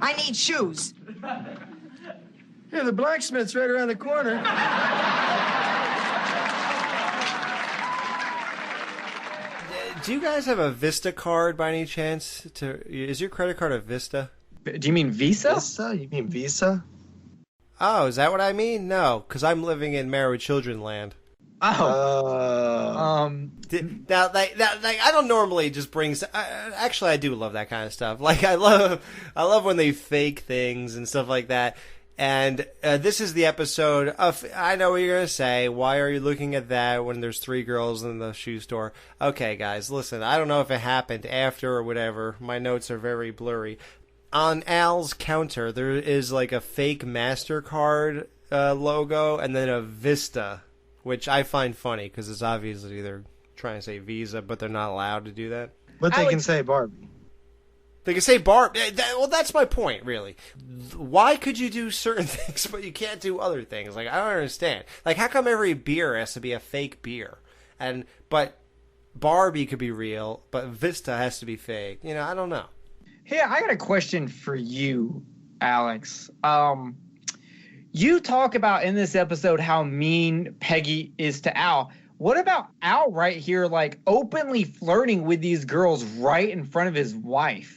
I need shoes. Yeah, the blacksmith's right around the corner. Do you guys have a Vista card by any chance? Is your credit card a Vista? Do you mean Visa? Visa? You mean Visa? Oh, is that what I mean? No, because I'm living in Married with Children land. Oh. Now, I don't normally just bring... actually, I do love that kind of stuff. Like, I love when they fake things and stuff like that. And this is the episode of... I know what you're going to say. Why are you looking at that when there's 3 girls in the shoe store? Okay, guys, listen. I don't know if it happened after or whatever. My notes are very blurry. On Al's counter, there is like a fake MasterCard logo and then a Vista, which I find funny because it's obviously they're trying to say Visa, but they're not allowed to do that. But they can say Barbie. They can say Barb. Well, that's my point, really. Why could you do certain things, but you can't do other things? Like, I don't understand. Like, how come every beer has to be a fake beer? But Barbie could be real, but Vista has to be fake. You know, I don't know. Hey, I got a question for you, Alex. You talk about in this episode how mean Peggy is to Al. What about Al right here, like, openly flirting with these girls right in front of his wife?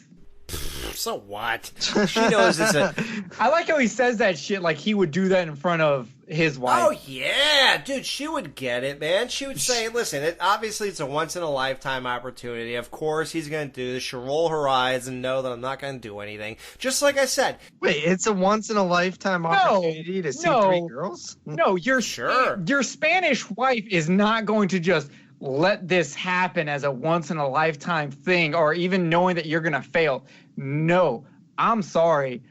So what? She knows it's a... I like how he says that shit like he would do that in front of his wife. Oh, yeah. Dude, she would get it, man. She would say, listen, obviously it's a once-in-a-lifetime opportunity. Of course he's going to do this. She'll roll her eyes and know that I'm not going to do anything. Just like I said. Wait, it's a once-in-a-lifetime opportunity to see 3 girls? No, your Spanish wife is not going to just let this happen as a once-in-a-lifetime thing or even knowing that you're going to fail. No, I'm sorry.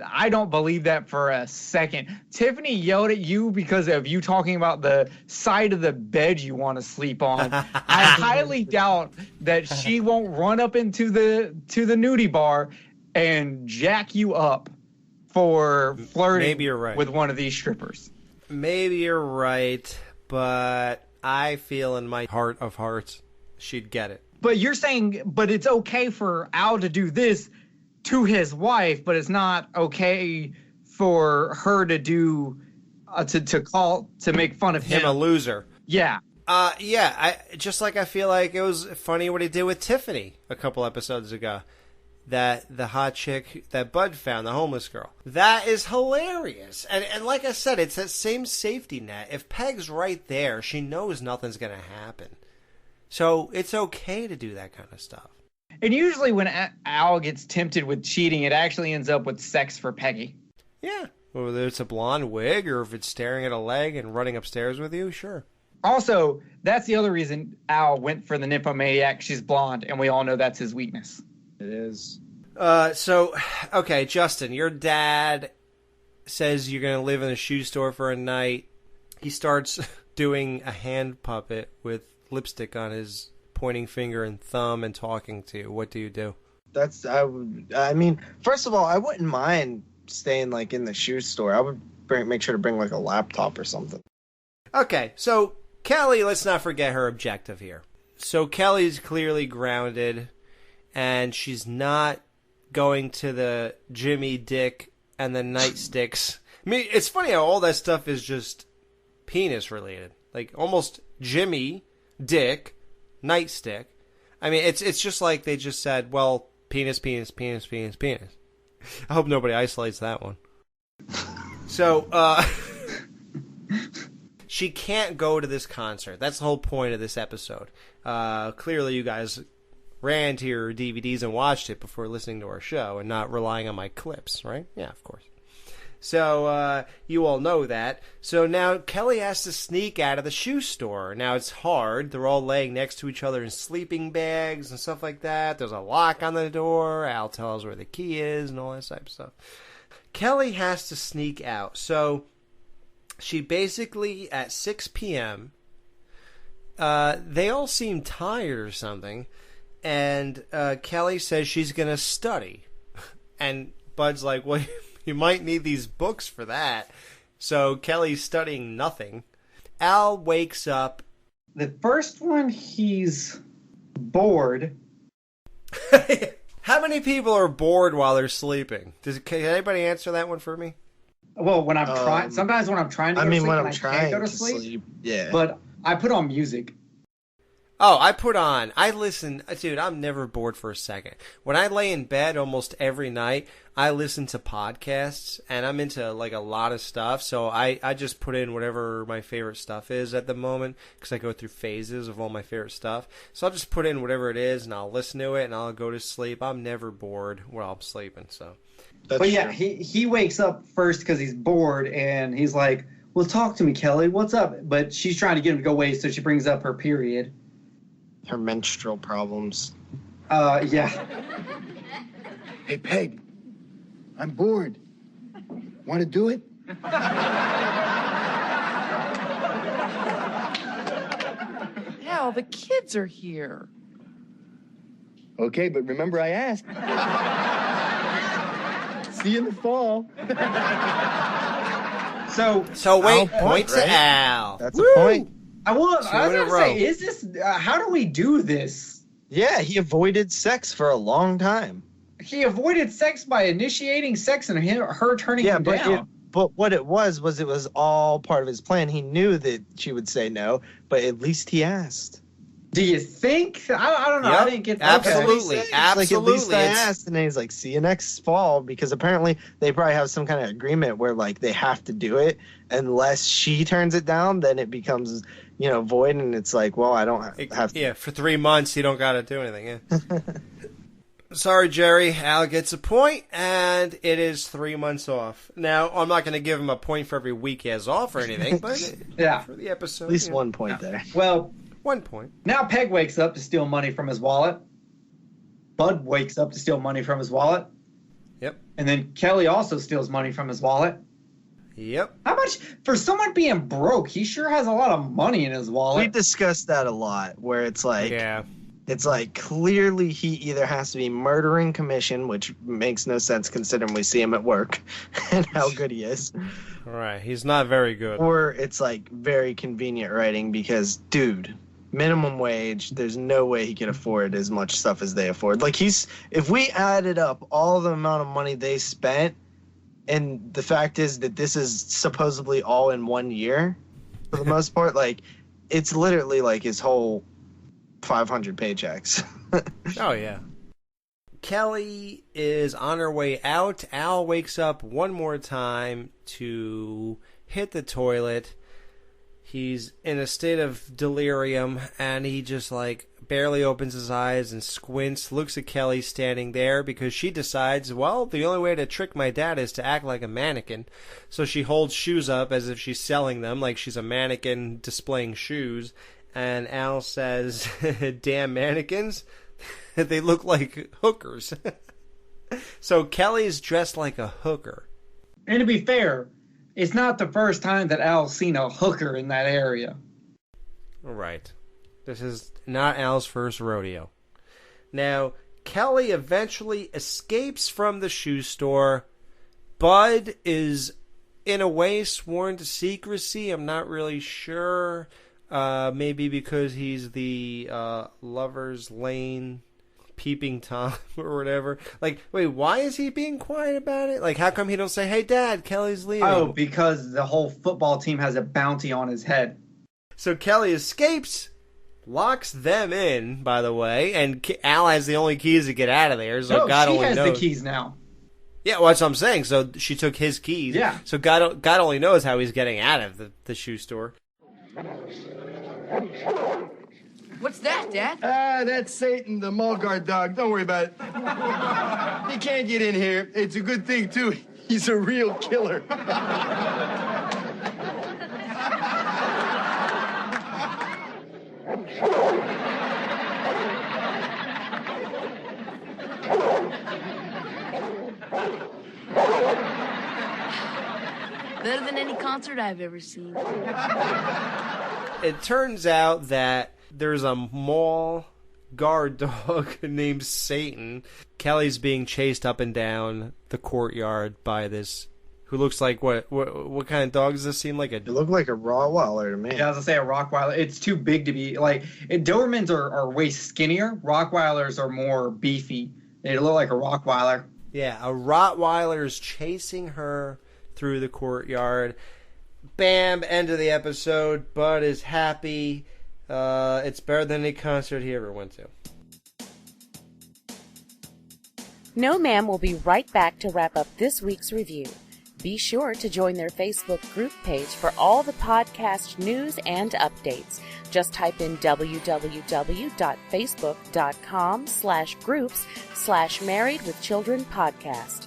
I don't believe that for a second. Tiffany yelled at you because of you talking about the side of the bed you want to sleep on. I highly doubt that she won't run up into the nudie bar and jack you up for flirting with one of these strippers. Maybe you're right, but I feel in my heart of hearts she'd get it. But you're saying, but it's okay for Al to do this to his wife, but it's not okay for her to do to make fun of him a loser. Yeah. I feel like it was funny what he did with Tiffany a couple episodes ago. That the hot chick that Bud found, the homeless girl. That is hilarious. And like I said, it's that same safety net. If Peg's right there, she knows nothing's going to happen. So it's okay to do that kind of stuff. And usually when Al gets tempted with cheating, it actually ends up with sex for Peggy. Yeah. Whether it's a blonde wig or if it's staring at a leg and running upstairs with you, sure. Also, that's the other reason Al went for the nymphomaniac. She's blonde, and we all know that's his weakness. It is. Okay, Justin, your dad says you're going to live in a shoe store for a night. He starts doing a hand puppet with lipstick on his pointing finger and thumb and talking to you. What do you do? I mean, first of all, I wouldn't mind staying like in the shoe store. I would make sure to bring like a laptop or something. Okay, so Kelly, let's not forget her objective here. So Kelly's clearly grounded, and she's not going to the Jimmy, Dick, and the nightsticks. I mean, it's funny how all that stuff is just penis related. Like almost Jimmy, Dick, nightstick. I mean, it's just like they just said, well, penis, penis, penis, penis, penis. I hope nobody isolates that one. So, She can't go to this concert. That's the whole point of this episode. Clearly, you guys ran to your DVDs and watched it before listening to our show and not relying on my clips, right? Yeah, of course. So you all know that. So now Kelly has to sneak out of the shoe store. Now it's hard. They're all laying next to each other in sleeping bags and stuff like that. There's a lock on the door. Al tells where the key is and all that type of stuff. Kelly has to sneak out. So she basically, at 6 p.m., they all seem tired or something, and Kelly says she's going to study. And Bud's like, well, you might need these books for that. So Kelly's studying nothing. Al wakes up. The first one, he's bored. How many people are bored while they're sleeping? Can anybody answer that one for me? Well, when I'm trying, sometimes when I'm trying to go to sleep, when I'm I trying can't go to to sleep, yeah. But I put on music. Oh, I listen, dude, I'm never bored for a second. When I lay in bed almost every night, I listen to podcasts, and I'm into, like, a lot of stuff, so I just put in whatever my favorite stuff is at the moment, because I go through phases of all my favorite stuff. So I'll just put in whatever it is, and I'll listen to it, and I'll go to sleep. I'm never bored while I'm sleeping, so. But yeah, he wakes up first because he's bored, and he's like, well, talk to me, Kelly, what's up? But she's trying to get him to go away, so she brings up her period. Her menstrual problems. Yeah. Hey, Peg, I'm bored. Want to do it? Hell, the kids are here. Okay, but remember I asked. See you in the fall. So wait, Al point to right? Al. That's a point. I was Two in a gonna row. say, is this? How do we do this? Yeah, he avoided sex for a long time. He avoided sex by initiating sex and her turning him down. But what it was all part of his plan. He knew that she would say no, but at least he asked. Do you think? I don't know. Yep. I didn't get that. Absolutely. Like, at least I It's- asked, and then he's like, see you next fall, because apparently they probably have some kind of agreement where, like, they have to do it. Unless she turns it down, then it becomes, void, and it's like, well, I don't have to. Yeah, for 3 months you don't got to do anything. Yeah. Sorry, Jerry. Al gets a point, and it is 3 months off. Now, I'm not going to give him a point for every week he has off or anything, but Yeah. for the episode, At least 1 point there. Well, 1 point. now Peg wakes up to steal money from his wallet. Bud wakes up to steal money from his wallet. Yep. And then Kelly also steals money from his wallet. Yep. How much for someone being broke? He sure has a lot of money in his We wallet. discussed that a lot, where it's like, Yeah. it's like clearly he either has to be murdering commission, which makes no sense considering we see him at work and how good he is, All right. He's not very good. or it's like very convenient writing because, dude, minimum wage, there's no way he can afford as much stuff as they afford. Like, if we added up all the amount of money they spent, and the fact is that this is supposedly all in 1 year for the most part, like, it's literally like his whole 500 paychecks. Oh, yeah. Kelly is on her way out. Al wakes up one more time to hit the toilet. He's in a state of delirium, and he just, like, barely opens his eyes and squints, looks at Kelly standing there because she decides, well, the only way to trick my dad is to act like a mannequin. So she holds shoes up as if she's selling them, like she's a mannequin displaying shoes. And Al says, damn mannequins, they look like hookers. So Kelly's dressed like a hooker. And to be fair, it's not the first time that Al's seen a hooker in that area. Right. This is not Al's first rodeo. Now, Kelly eventually escapes from the shoe store. Bud is, in a way, sworn to secrecy. I'm not really sure. Maybe because he's the lover's lane peeping Tom or whatever. Like, wait, why is he being quiet about it? Like, how come he don't say, hey, Dad, Kelly's leaving? Oh, because the whole football team has a bounty on his head. So Kelly escapes, locks them in, by the way, and Al has the only keys to get out of there, so God she only has knows. the keys now. Yeah, well, that's what I'm saying. So she took his keys. Yeah. So God only knows how he's getting out of the shoe store. What's that, Dad? That's Satan, the mall guard dog. Don't worry about it. He can't get in here. It's a good thing, too. He's a real killer. Better than any concert I've ever seen. It turns out that there's a mall guard dog named Satan. Kelly's being chased up and down the courtyard by this, who looks like what kind of dog does this seem like? It looked like a Rottweiler to me. Yeah, I was gonna say a Rottweiler. It's too big to be like. Dobermans are way skinnier. Rottweilers are more beefy. They look like a Rottweiler. Yeah, a Rottweiler's chasing her through the courtyard. Bam, end of the episode. Bud is happy. It's better than any concert he ever went to. No Ma'am will be right back to wrap up this week's review. Be sure to join their Facebook group page for all the podcast news and updates. Just type in www.facebook.com/groups/marriedwithchildrenpodcast.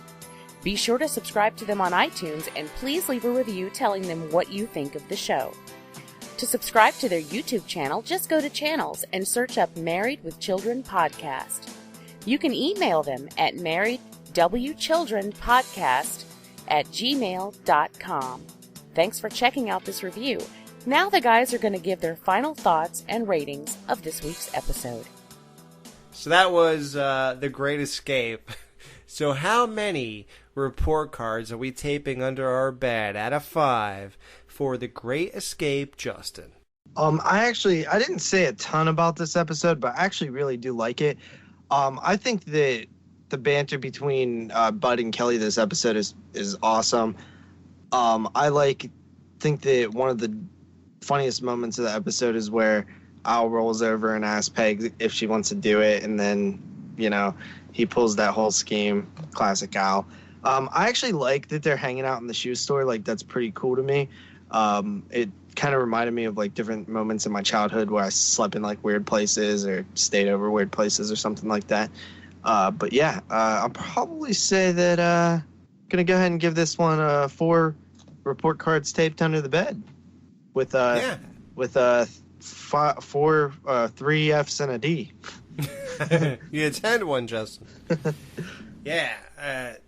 Be sure to subscribe to them on iTunes and please leave a review telling them what you think of the show. To subscribe to their YouTube channel, just go to channels and search up Married with Children Podcast. You can email them at marriedwchildrenpodcast@gmail.com. Thanks for checking out this review. Now the guys are going to give their final thoughts and ratings of this week's episode. So that was The Great Escape. So how many report cards are we taping under our bed out of 5 for The Great Escape, Justin? I didn't say a ton about this episode, but I actually really do like it. I think that the banter between Bud and Kelly this episode is awesome. I think that one of the funniest moments of the episode is where Al rolls over and asks Peg if she wants to do it, and then, he pulls that whole scheme. Classic Al. I actually like that they're hanging out in the shoe store. That's pretty cool to me. It kind of reminded me of different moments in my childhood where I slept in weird places or stayed over weird places or something like that. But yeah, I'll probably say that gonna go ahead and give this one 4 report cards taped under the bed with 3 F's and a D. You attend one, Justin. Yeah,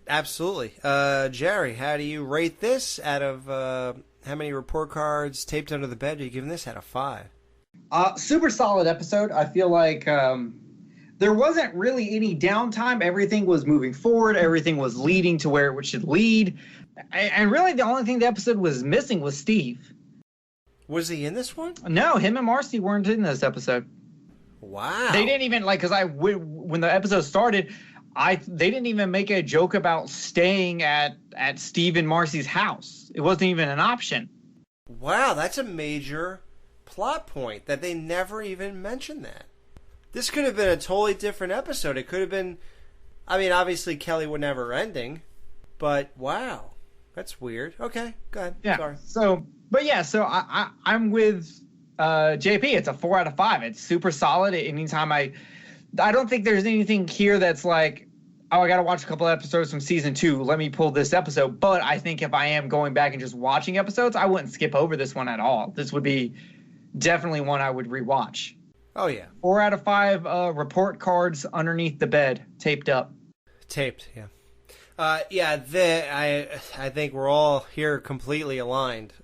absolutely. Jerry, how do you rate this out of how many report cards taped under the bed are you giving this out of 5? Super solid episode. I feel like there wasn't really any downtime. Everything was moving forward. Everything was leading to where it should lead. And really the only thing the episode was missing was Steve. Was he in this one? No, him and Marcy weren't in this episode. Wow. They didn't even because when the episode started, they didn't even make a joke about staying at Steve and Marcy's house. It wasn't even an option. Wow, that's a major plot point that they never even mentioned that. This could have been a totally different episode. It could have been, obviously Kelly would never ending, but wow, that's weird. Okay, go ahead. Yeah. Sorry. So I'm with JP. It's a 4 out of 5. It's super solid. Anytime I don't think there's anything here that's I got to watch a couple episodes from season 2. Let me pull this episode. But I think if I am going back and just watching episodes, I wouldn't skip over this one at all. This would be definitely one I would rewatch. Oh, yeah. 4 out of 5 report cards underneath the bed, taped up. Taped, yeah. I think we're all here completely aligned.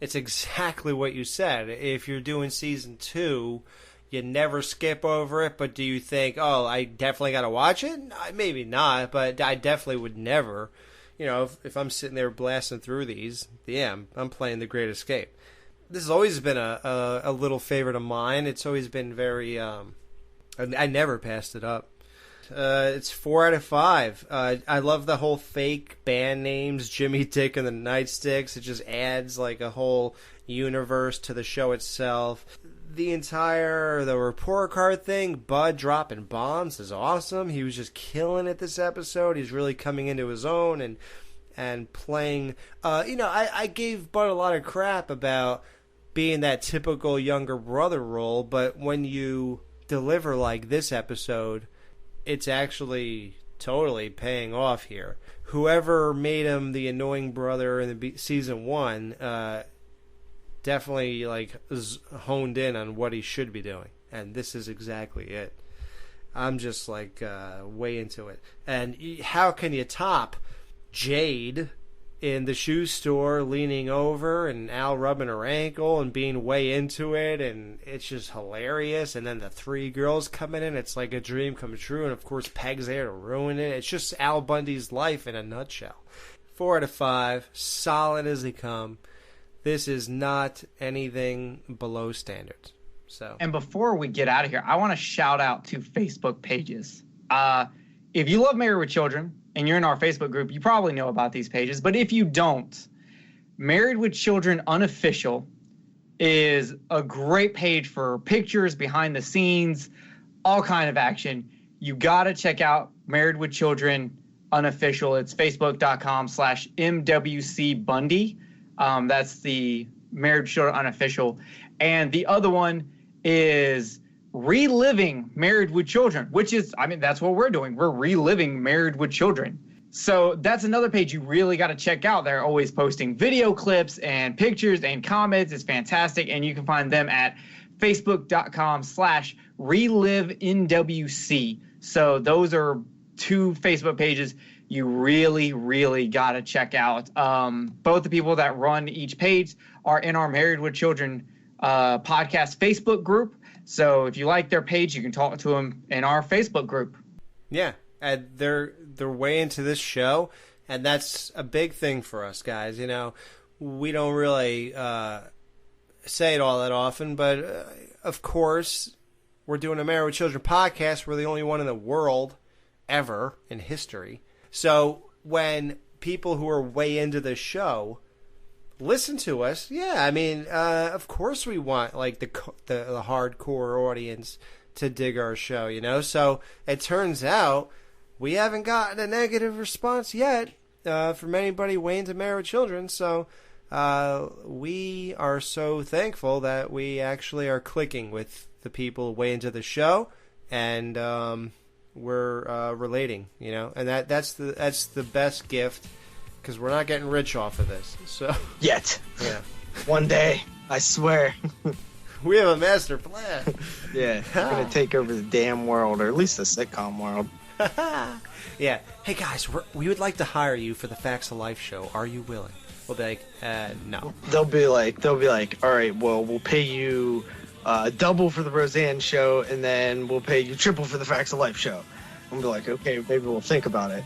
It's exactly what you said. If you're doing season 2, you never skip over it, but do you think, I definitely got to watch it? Maybe not, but I definitely would never. If I'm sitting there blasting through these, I'm playing The Great Escape. This has always been a little favorite of mine. It's always been very, I never passed it up. It's 4 out of 5. I love the whole fake band names, Jimmy Dick and the Nightsticks. It just adds a whole universe to the show itself. the report card thing. Bud dropping bombs is awesome. He was just killing it this episode. He's really coming into his own and playing. I gave Bud a lot of crap about being that typical younger brother role, but when you deliver like this episode, it's actually totally paying off here. Whoever made him the annoying brother in the season 1, definitely honed in on what he should be doing, and this is exactly it. I'm just way into it. And how can you top Jade in the shoe store leaning over and Al rubbing her ankle and being way into it, and it's just hilarious. And then the 3 girls coming in, it's like a dream come true, and of course Peg's there to ruin it. It's just Al Bundy's life in a nutshell. 4 out of 5, solid as they come. This is not anything below standards. So, and before we get out of here, I want to shout out 2 Facebook pages. If you love Married with Children and you're in our Facebook group, you probably know about these pages. But if you don't, Married with Children Unofficial is a great page for pictures, behind the scenes, all kind of action. You got to check out Married with Children Unofficial. It's facebook.com/MWC Bundy. That's the Married with Children Unofficial. And the other one is Reliving Married with Children, which is, that's what we're doing. We're reliving Married with Children. So that's another page you really got to check out. They're always posting video clips and pictures and comments. It's fantastic. And you can find them at facebook.com/ReliveNWC. So those are 2 Facebook pages you really, really got to check out. Both the people that run each page are in our Married with Children podcast Facebook group. So if you like their page, you can talk to them in our Facebook group. Yeah, and they're way into this show, and that's a big thing for us, guys. We don't really say it all that often, but of course, we're doing a Married with Children podcast. We're the only one in the world ever in history. So when people who are way into the show listen to us, of course we want the hardcore audience to dig our show, So it turns out we haven't gotten a negative response yet from anybody way into Married with Children. So we are so thankful that we actually are clicking with the people way into the show, and we're relating, and that's the best gift, because we're not getting rich off of this. So yet, yeah, one day, I swear. We have a master plan. Yeah, we're gonna take over the damn world, or at least the sitcom world. Yeah. Hey guys, we would like to hire you for the Facts of Life show. Are you willing? We'll be like, no. They'll be like, all right, well, we'll pay you double for the Roseanne show, and then we'll pay you triple for the Facts of Life show. And we'll be like, okay, maybe we'll think about it.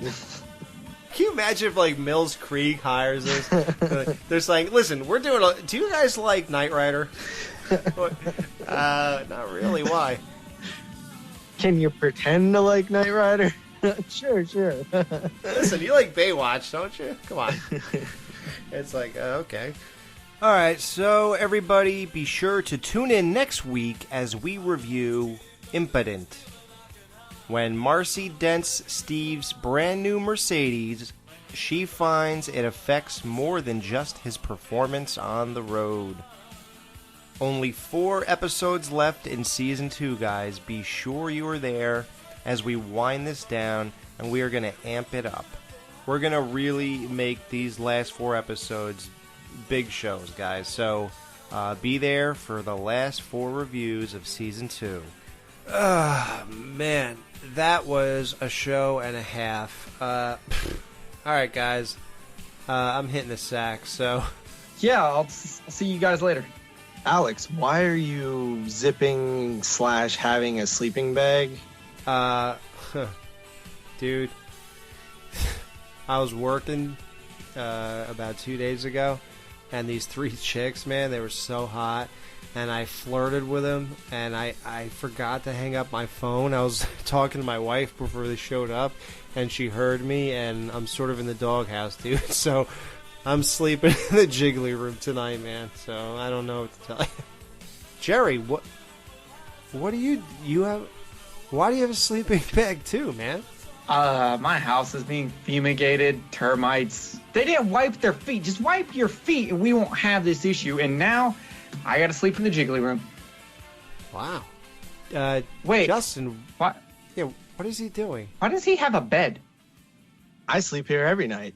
Can you imagine if Mills Creek hires us? They're saying, listen, we're doing do you guys like Knight Rider? Not really. Why? Can you pretend to like Knight Rider? Sure. Listen, you like Baywatch, don't you? Come on. It's okay. All right, so everybody be sure to tune in next week as we review Impotent. When Marcy dents Steve's brand new Mercedes, she finds it affects more than just his performance on the road. Only 4 episodes left in Season 2, guys. Be sure you are there as we wind this down, and we are going to amp it up. We're going to really make these last 4 episodes big shows, guys. So be there for the last 4 reviews of Season 2. Man, that was a show and a half. All right, guys. I'm hitting the sack, so... Yeah, I'll see you guys later. Alex, why are you zipping / having a sleeping bag? Dude, I was working about 2 days ago, and these 3 chicks, man, they were so hot, and I flirted with them, and I forgot to hang up my phone. I was talking to my wife before they showed up, and she heard me, and I'm sort of in the doghouse, dude, so... I'm sleeping in the jiggly room tonight, man, so I don't know what to tell you. Jerry, What do you have? Why do you have a sleeping bag too, man? My house is being fumigated. Termites. They didn't wipe their feet. Just wipe your feet, and we won't have this issue. And now, I gotta sleep in the jiggly room. Wow. Wait, Justin. What? Yeah. What is he doing? Why does he have a bed? I sleep here every night.